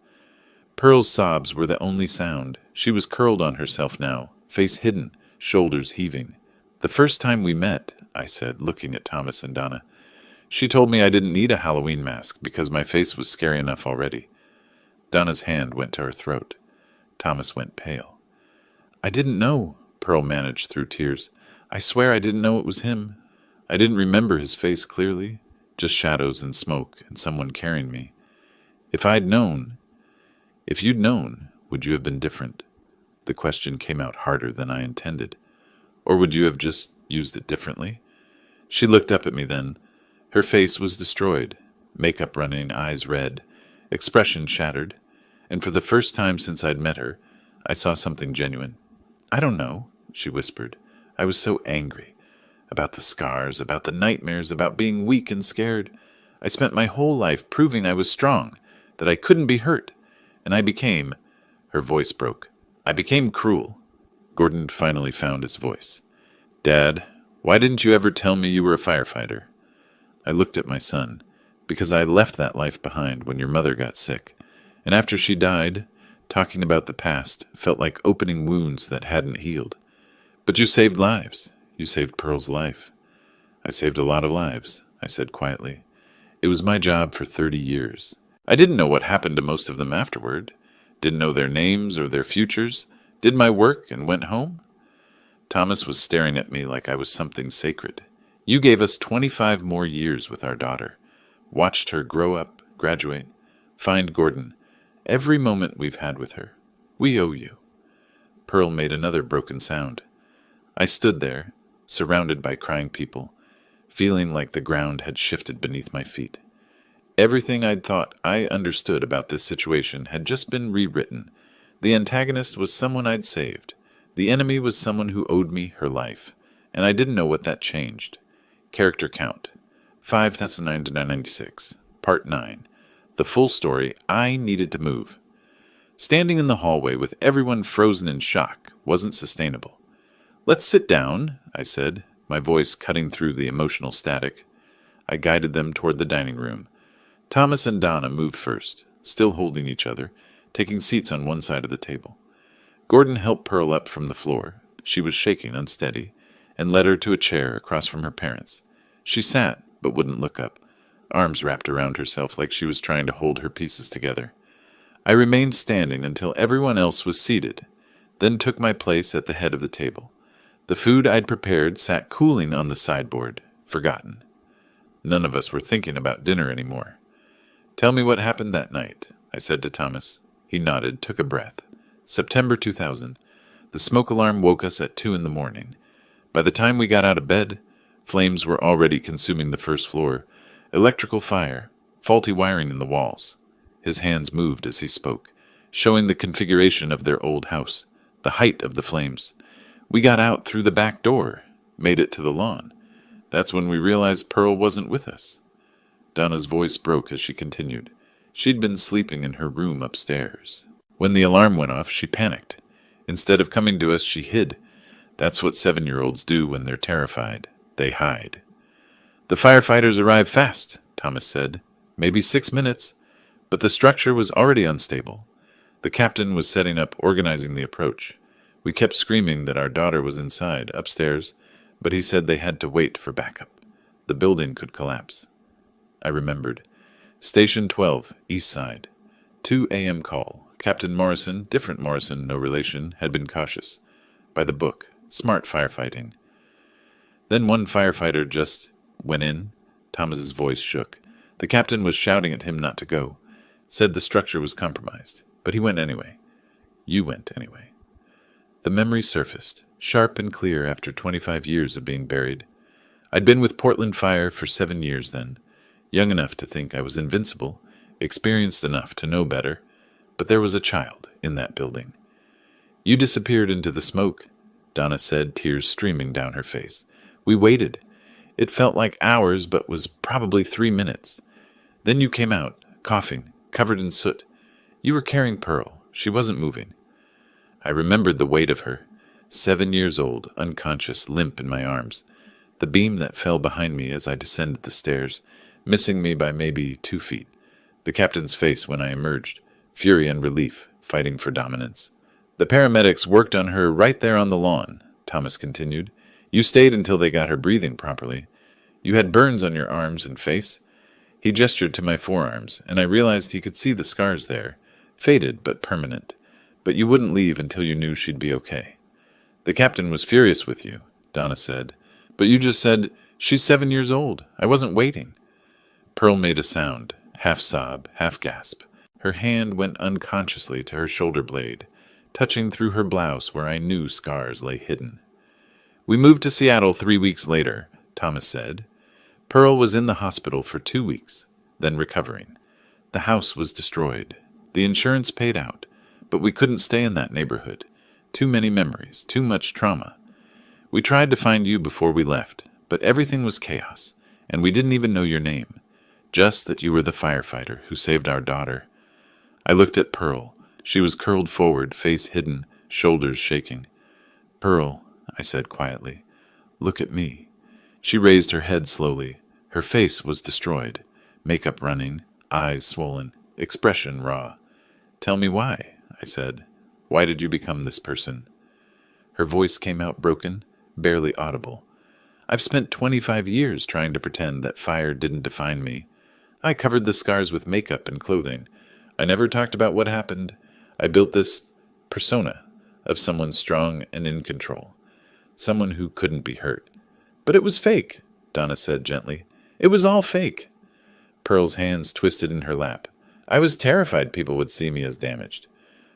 Pearl's sobs were the only sound. She was curled on herself now, face hidden, shoulders heaving. "The first time we met," I said, looking at Thomas and Donna, "she told me I didn't need a Halloween mask because my face was scary enough already." Donna's hand went to her throat. Thomas went pale. "I didn't know," Pearl managed through tears. "I swear I didn't know it was him. I didn't remember his face clearly, just shadows and smoke and someone carrying me. If you'd known, would you have been different?" The question came out harder than I intended. "Or would you have just used it differently?" She looked up at me then. Her face was destroyed, makeup running, eyes red, expression shattered, and for the first time since I'd met her, I saw something genuine. "I don't know," she whispered. "I was so angry. About the scars, about the nightmares, about being weak and scared. I spent my whole life proving I was strong, that I couldn't be hurt, and I became—" Her voice broke. "I became cruel." Gordon finally found his voice. "Dad, why didn't you ever tell me you were a firefighter?" I looked at my son, because I left that life behind when your mother got sick, and after she died, talking about the past felt like opening wounds that hadn't healed. "But you saved lives. You saved Pearl's life." "I saved a lot of lives," I said quietly. "It was my job for 30 years. I didn't know what happened to most of them afterward. Didn't know their names or their futures. Did my work and went home." Thomas was staring at me like I was something sacred. "You gave us 25 more years with our daughter. Watched her grow up, graduate, find Gordon. Every moment we've had with her. We owe you." Pearl made another broken sound. I stood there, surrounded by crying people, feeling like the ground had shifted beneath my feet. Everything I'd thought I understood about this situation had just been rewritten. The antagonist was someone I'd saved. The enemy was someone who owed me her life, and I didn't know what that changed. Character count, 5,996, Part 9. The full story, I needed to move. Standing in the hallway with everyone frozen in shock wasn't sustainable. "Let's sit down," I said, my voice cutting through the emotional static. I guided them toward the dining room. Thomas and Donna moved first, still holding each other, taking seats on one side of the table. Gordon helped Pearl up from the floor. She was shaking, unsteady, and led her to a chair across from her parents. She sat, but wouldn't look up, arms wrapped around herself like she was trying to hold her pieces together. I remained standing until everyone else was seated, then took my place at the head of the table. The food I'd prepared sat cooling on the sideboard, forgotten. None of us were thinking about dinner anymore. "Tell me what happened that night," I said to Thomas. He nodded, took a breath. September 2000. The smoke alarm woke us at 2 in the morning. By the time we got out of bed, flames were already consuming the first floor. Electrical fire, faulty wiring in the walls. His hands moved as he spoke, showing the configuration of their old house, the height of the flames. We got out through the back door, made it to the lawn. That's when we realized Pearl wasn't with us. Donna's voice broke as she continued. She'd been sleeping in her room upstairs. When the alarm went off, she panicked. Instead of coming to us, she hid. That's what 7-year-olds do when they're terrified. They hide. The firefighters arrived fast, Thomas said. Maybe 6 minutes. But the structure was already unstable. The captain was setting up, organizing the approach. We kept screaming that our daughter was inside, upstairs, but he said they had to wait for backup. The building could collapse. I remembered. Station 12, East Side. 2 a.m. call. Captain Morrison, different Morrison, no relation, had been cautious. By the book. Smart firefighting. Then one firefighter just went in. Thomas's voice shook. The captain was shouting at him not to go. Said the structure was compromised. But he went anyway. You went anyway. The memory surfaced, sharp and clear after 25 years of being buried. I'd been with Portland Fire for 7 years then. Young enough to think I was invincible, experienced enough to know better. But there was a child in that building. You disappeared into the smoke, Donna said, tears streaming down her face. We waited. It felt like hours, but was probably 3 minutes. Then you came out, coughing, covered in soot. You were carrying Pearl. She wasn't moving. I remembered the weight of her. 7 years old, unconscious, limp in my arms. The beam that fell behind me as I descended the stairs, missing me by maybe 2 feet. The captain's face when I emerged. Fury and relief, fighting for dominance. The paramedics worked on her right there on the lawn, Thomas continued. You stayed until they got her breathing properly. You had burns on your arms and face. He gestured to my forearms, and I realized he could see the scars there, faded but permanent. But you wouldn't leave until you knew she'd be okay. The captain was furious with you, Donna said. But you just said, she's 7 years old. I wasn't waiting. Pearl made a sound, half sob, half gasp. Her hand went unconsciously to her shoulder blade, touching through her blouse where I knew scars lay hidden. We moved to Seattle 3 weeks later, Thomas said. Pearl was in the hospital for 2 weeks, then recovering. The house was destroyed. The insurance paid out, but we couldn't stay in that neighborhood. Too many memories, too much trauma. We tried to find you before we left, but everything was chaos, and we didn't even know your name, just that you were the firefighter who saved our daughter. I looked at Pearl. She was curled forward, face hidden, shoulders shaking. Pearl, I said quietly, look at me. She raised her head slowly. Her face was destroyed, makeup running, eyes swollen, expression raw. Tell me why, I said. Why did you become this person? Her voice came out broken, barely audible. I've spent 25 years trying to pretend that fire didn't define me. I covered the scars with makeup and clothing. I never talked about what happened. I built this persona of someone strong and in control. Someone who couldn't be hurt. But it was fake, Donna said gently. It was all fake. Pearl's hands twisted in her lap. I was terrified people would see me as damaged.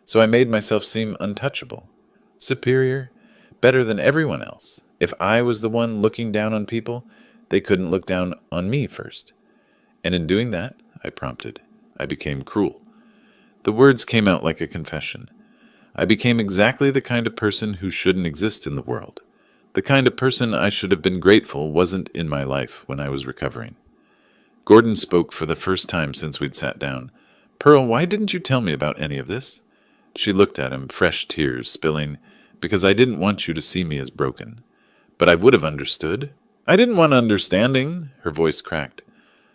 So I made myself seem untouchable. Superior. Better than everyone else. If I was the one looking down on people, they couldn't look down on me first. And in doing that, I prompted, I became cruel. The words came out like a confession. I became exactly the kind of person who shouldn't exist in the world. The kind of person I should have been grateful wasn't in my life when I was recovering. Gordon spoke for the first time since we'd sat down. Pearl, why didn't you tell me about any of this? She looked at him, fresh tears spilling, because I didn't want you to see me as broken. But I would have understood. I didn't want understanding, her voice cracked.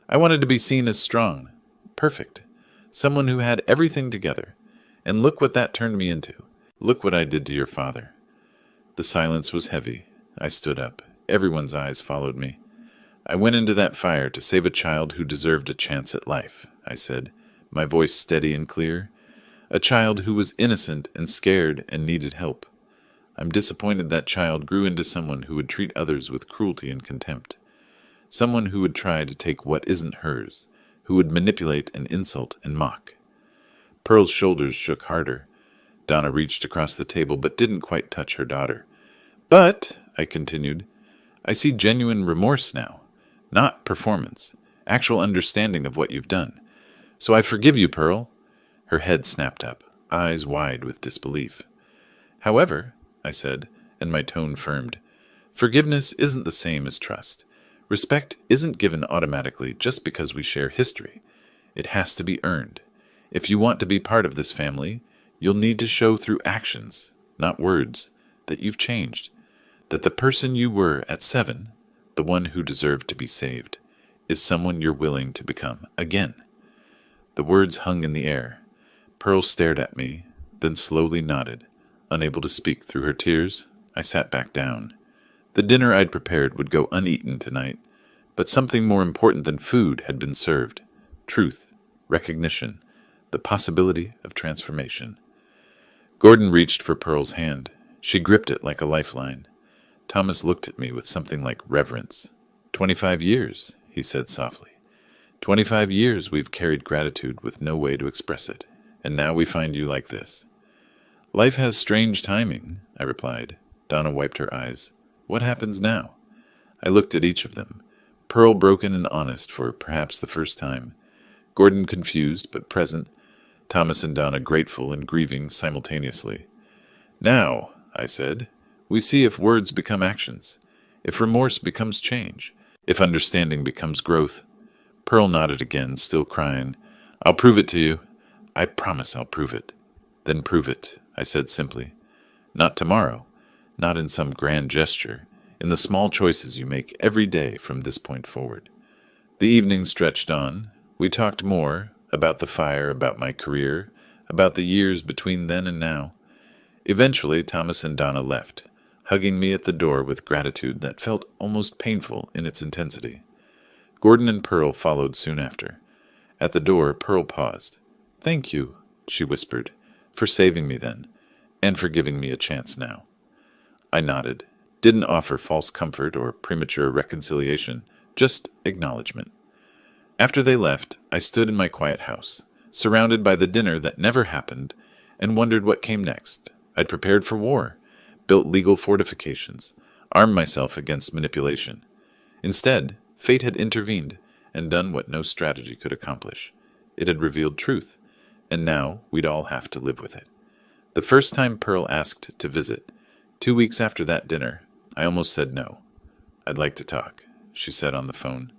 I wanted to be seen as strong, perfect, someone who had everything together. And look what that turned me into. Look what I did to your father. The silence was heavy. I stood up. Everyone's eyes followed me. I went into that fire to save a child who deserved a chance at life, I said, my voice steady and clear. A child who was innocent and scared and needed help. I'm disappointed that child grew into someone who would treat others with cruelty and contempt. Someone who would try to take what isn't hers, who would manipulate and insult and mock. Pearl's shoulders shook harder. Donna reached across the table but didn't quite touch her daughter. But, I continued, I see genuine remorse now. Not performance. Actual understanding of what you've done. So I forgive you, Pearl. Her head snapped up, eyes wide with disbelief. However, I said, and my tone firmed, forgiveness isn't the same as trust. Respect isn't given automatically just because we share history. It has to be earned. If you want to be part of this family, you'll need to show through actions, not words, that you've changed. That the person you were at 7, the one who deserved to be saved, is someone you're willing to become again. The words hung in the air. Pearl stared at me, then slowly nodded. Unable to speak through her tears, I sat back down. The dinner I'd prepared would go uneaten tonight, but something more important than food had been served. Truth, recognition, the possibility of transformation. Gordon reached for Pearl's hand. She gripped it like a lifeline. Thomas looked at me with something like reverence. 25 years, he said softly. 25 years we've carried gratitude with no way to express it, and now we find you like this. Life has strange timing, I replied. Donna wiped her eyes. What happens now? I looked at each of them. Pearl broken and honest for perhaps the first time. Gordon confused but present. Thomas and Donna grateful and grieving simultaneously. Now, I said, we see if words become actions, if remorse becomes change, if understanding becomes growth. Pearl nodded again, still crying. I'll prove it to you. I promise I'll prove it. Then prove it, I said simply. Not tomorrow, not in some grand gesture, in the small choices you make every day from this point forward. The evening stretched on. We talked more, about the fire, about my career, about the years between then and now. Eventually, Thomas and Donna left, hugging me at the door with gratitude that felt almost painful in its intensity. Gordon and Pearl followed soon after. At the door, Pearl paused. Thank you, she whispered, for saving me then, and for giving me a chance now. I nodded, didn't offer false comfort or premature reconciliation, just acknowledgement. After they left, I stood in my quiet house, surrounded by the dinner that never happened, and wondered what came next. I'd prepared for war, built legal fortifications, armed myself against manipulation. Instead, fate had intervened and done what no strategy could accomplish. It had revealed truth, and now we'd all have to live with it. The first time Pearl asked to visit, 2 weeks after that dinner, I almost said no. I'd like to talk, she said on the phone.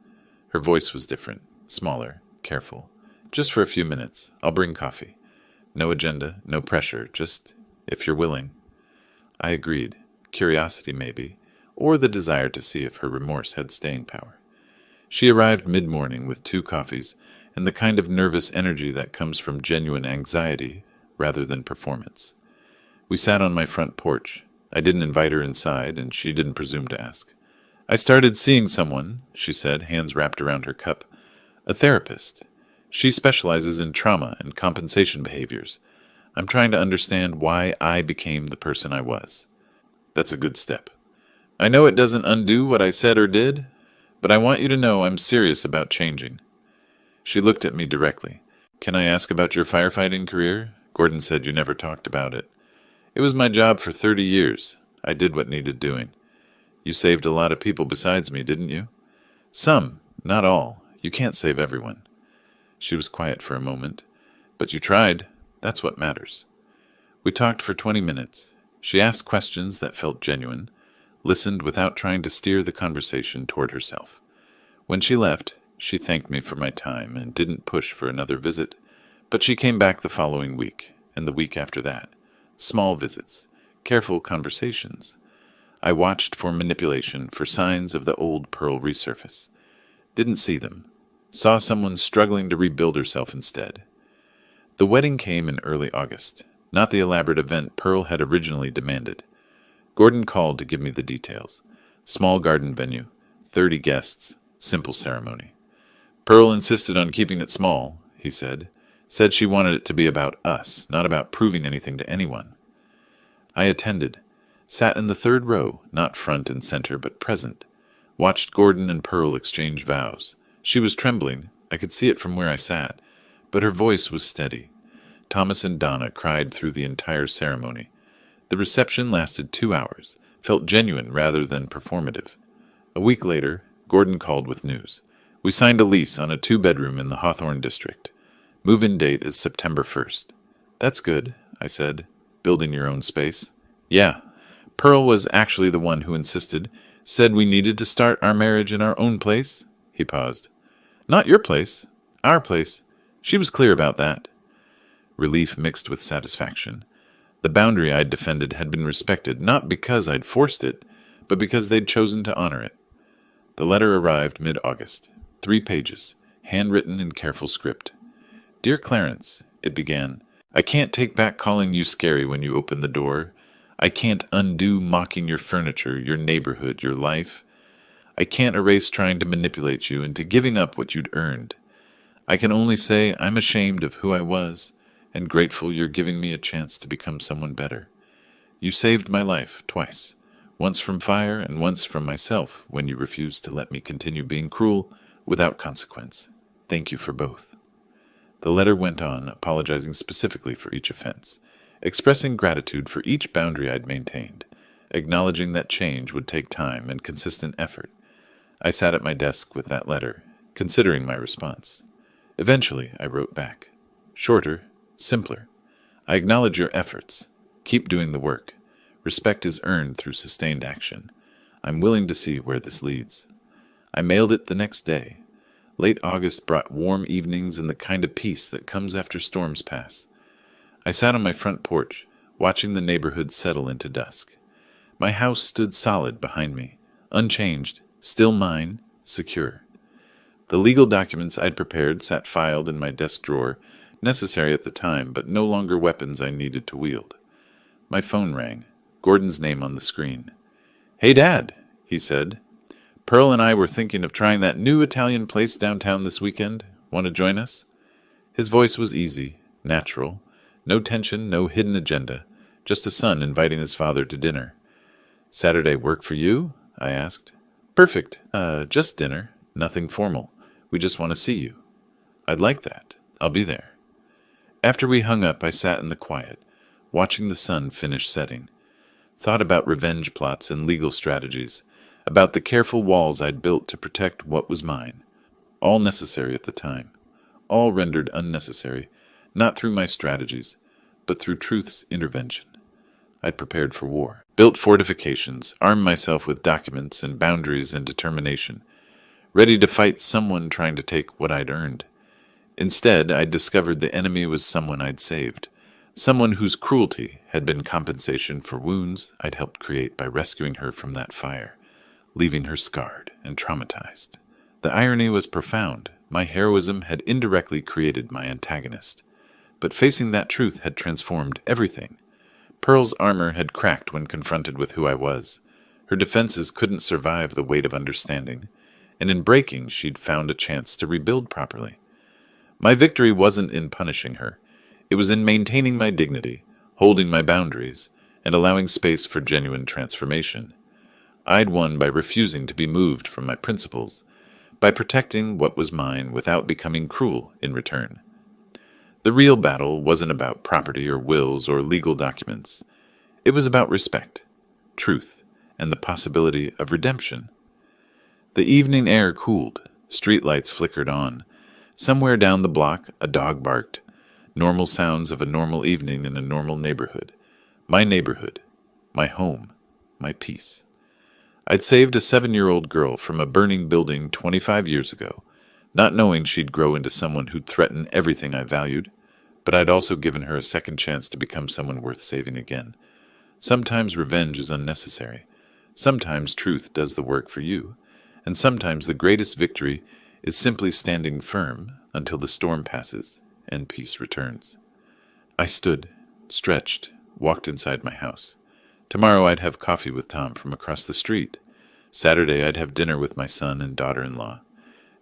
Her voice was different, smaller, careful. Just for a few minutes. I'll bring coffee. No agenda, no pressure, just if you're willing. I agreed. Curiosity, maybe, or the desire to see if her remorse had staying power. She arrived mid-morning with 2 coffees and the kind of nervous energy that comes from genuine anxiety rather than performance. We sat on my front porch. I didn't invite her inside, and she didn't presume to ask. I started seeing someone, she said, hands wrapped around her cup. A therapist. She specializes in trauma and compensation behaviors. I'm trying to understand why I became the person I was. That's a good step. I know it doesn't undo what I said or did, but I want you to know I'm serious about changing. She looked at me directly. Can I ask about your firefighting career? Gordon said you never talked about it. It was my job for 30 years. I did what needed doing. You saved a lot of people besides me, didn't you? Some, not all. You can't save everyone. She was quiet for a moment. But you tried. That's what matters. We talked for 20 minutes. She asked questions that felt genuine, listened without trying to steer the conversation toward herself. When she left, she thanked me for my time and didn't push for another visit, but she came back the following week, and the week after that. Small visits, careful conversations. I watched for manipulation, for signs of the old Pearl resurface. Didn't see them. Saw someone struggling to rebuild herself instead. The wedding came in early August, not the elaborate event Pearl had originally demanded. Gordon called to give me the details. Small garden venue, 30 guests, simple ceremony. Pearl insisted on keeping it small, he said. Said she wanted it to be about us, not about proving anything to anyone. I attended. Sat in the 3rd row, not front and center, but present. Watched Gordon and Pearl exchange vows. She was trembling. I could see it from where I sat, but her voice was steady. Thomas and Donna cried through the entire ceremony. The reception lasted 2 hours, felt genuine rather than performative. A week later, Gordon called with news. We signed a lease on a 2-bedroom in the Hawthorne district. Move-in date is September 1st. That's good, I said. Building your own space. Yeah. Pearl was actually the one who insisted, said we needed to start our marriage in our own place. He paused. Not your place. Our place. She was clear about that. Relief mixed with satisfaction. The boundary I'd defended had been respected, not because I'd forced it, but because they'd chosen to honor it. The letter arrived mid-August. 3 pages, handwritten in careful script. Dear Clarence, it began, I can't take back calling you scary when you open the door. I can't undo mocking your furniture, your neighborhood, your life. I can't erase trying to manipulate you into giving up what you'd earned. I can only say I'm ashamed of who I was and grateful you're giving me a chance to become someone better. You saved my life twice, once from fire and once from myself when you refused to let me continue being cruel without consequence. Thank you for both. The letter went on, apologizing specifically for each offense, expressing gratitude for each boundary I'd maintained, acknowledging that change would take time and consistent effort. I sat at my desk with that letter, considering my response. Eventually, I wrote back. Shorter, simpler. I acknowledge your efforts. Keep doing the work. Respect is earned through sustained action. I'm willing to see where this leads. I mailed it the next day. Late August brought warm evenings and the kind of peace that comes after storms pass. I sat on my front porch, watching the neighborhood settle into dusk. My house stood solid behind me, unchanged, still mine, secure. The legal documents I'd prepared sat filed in my desk drawer, necessary at the time, but no longer weapons I needed to wield. My phone rang, Gordon's name on the screen. Hey, Dad, he said. Pearl and I were thinking of trying that new Italian place downtown this weekend. Want to join us? His voice was easy, natural. No tension, no hidden agenda. Just a son inviting his father to dinner. Saturday work for you? I asked. Perfect. Just dinner. Nothing formal. We just want to see you. I'd like that. I'll be there. After we hung up, I sat in the quiet, watching the sun finish setting. Thought about revenge plots and legal strategies, about the careful walls I'd built to protect what was mine. All necessary at the time. All rendered unnecessary, not through my strategies, but through truth's intervention. I'd prepared for war, built fortifications, armed myself with documents and boundaries and determination, ready to fight someone trying to take what I'd earned. Instead, I'd discovered the enemy was someone I'd saved, someone whose cruelty had been compensation for wounds I'd helped create by rescuing her from that fire, leaving her scarred and traumatized. The irony was profound. My heroism had indirectly created my antagonist. But facing that truth had transformed everything. Pearl's armor had cracked when confronted with who I was. Her defenses couldn't survive the weight of understanding, and in breaking, she'd found a chance to rebuild properly. My victory wasn't in punishing her. It was in maintaining my dignity, holding my boundaries, and allowing space for genuine transformation. I'd won by refusing to be moved from my principles, by protecting what was mine without becoming cruel in return. The real battle wasn't about property or wills or legal documents. It was about respect, truth, and the possibility of redemption. The evening air cooled, streetlights flickered on. Somewhere down the block, a dog barked. Normal sounds of a normal evening in a normal neighborhood. My home, my peace. I'd saved a 7-year-old girl from a burning building 25 years ago, not knowing she'd grow into someone who'd threaten everything I valued, but I'd also given her a second chance to become someone worth saving again. Sometimes revenge is unnecessary. Sometimes truth does the work for you, and sometimes the greatest victory is simply standing firm until the storm passes and peace returns. I stood, stretched, walked inside my house. Tomorrow I'd have coffee with Tom from across the street. Saturday I'd have dinner with my son and daughter-in-law.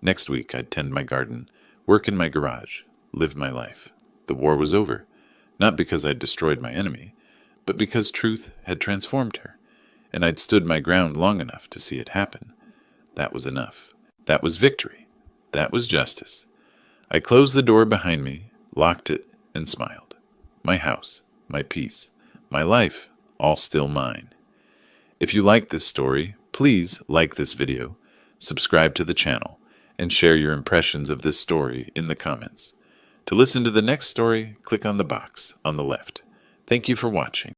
Next week I'd tend my garden, work in my garage, live my life. The war was over, not because I'd destroyed my enemy, but because truth had transformed her, and I'd stood my ground long enough to see it happen. That was enough. That was victory. That was justice. I closed the door behind me, locked it, and smiled. my house, my peace, my life, all still mine. If you like this story, please like this video, subscribe to the channel, and share your impressions of this story in the comments. To listen to the next story, click on the box on the left. Thank you for watching.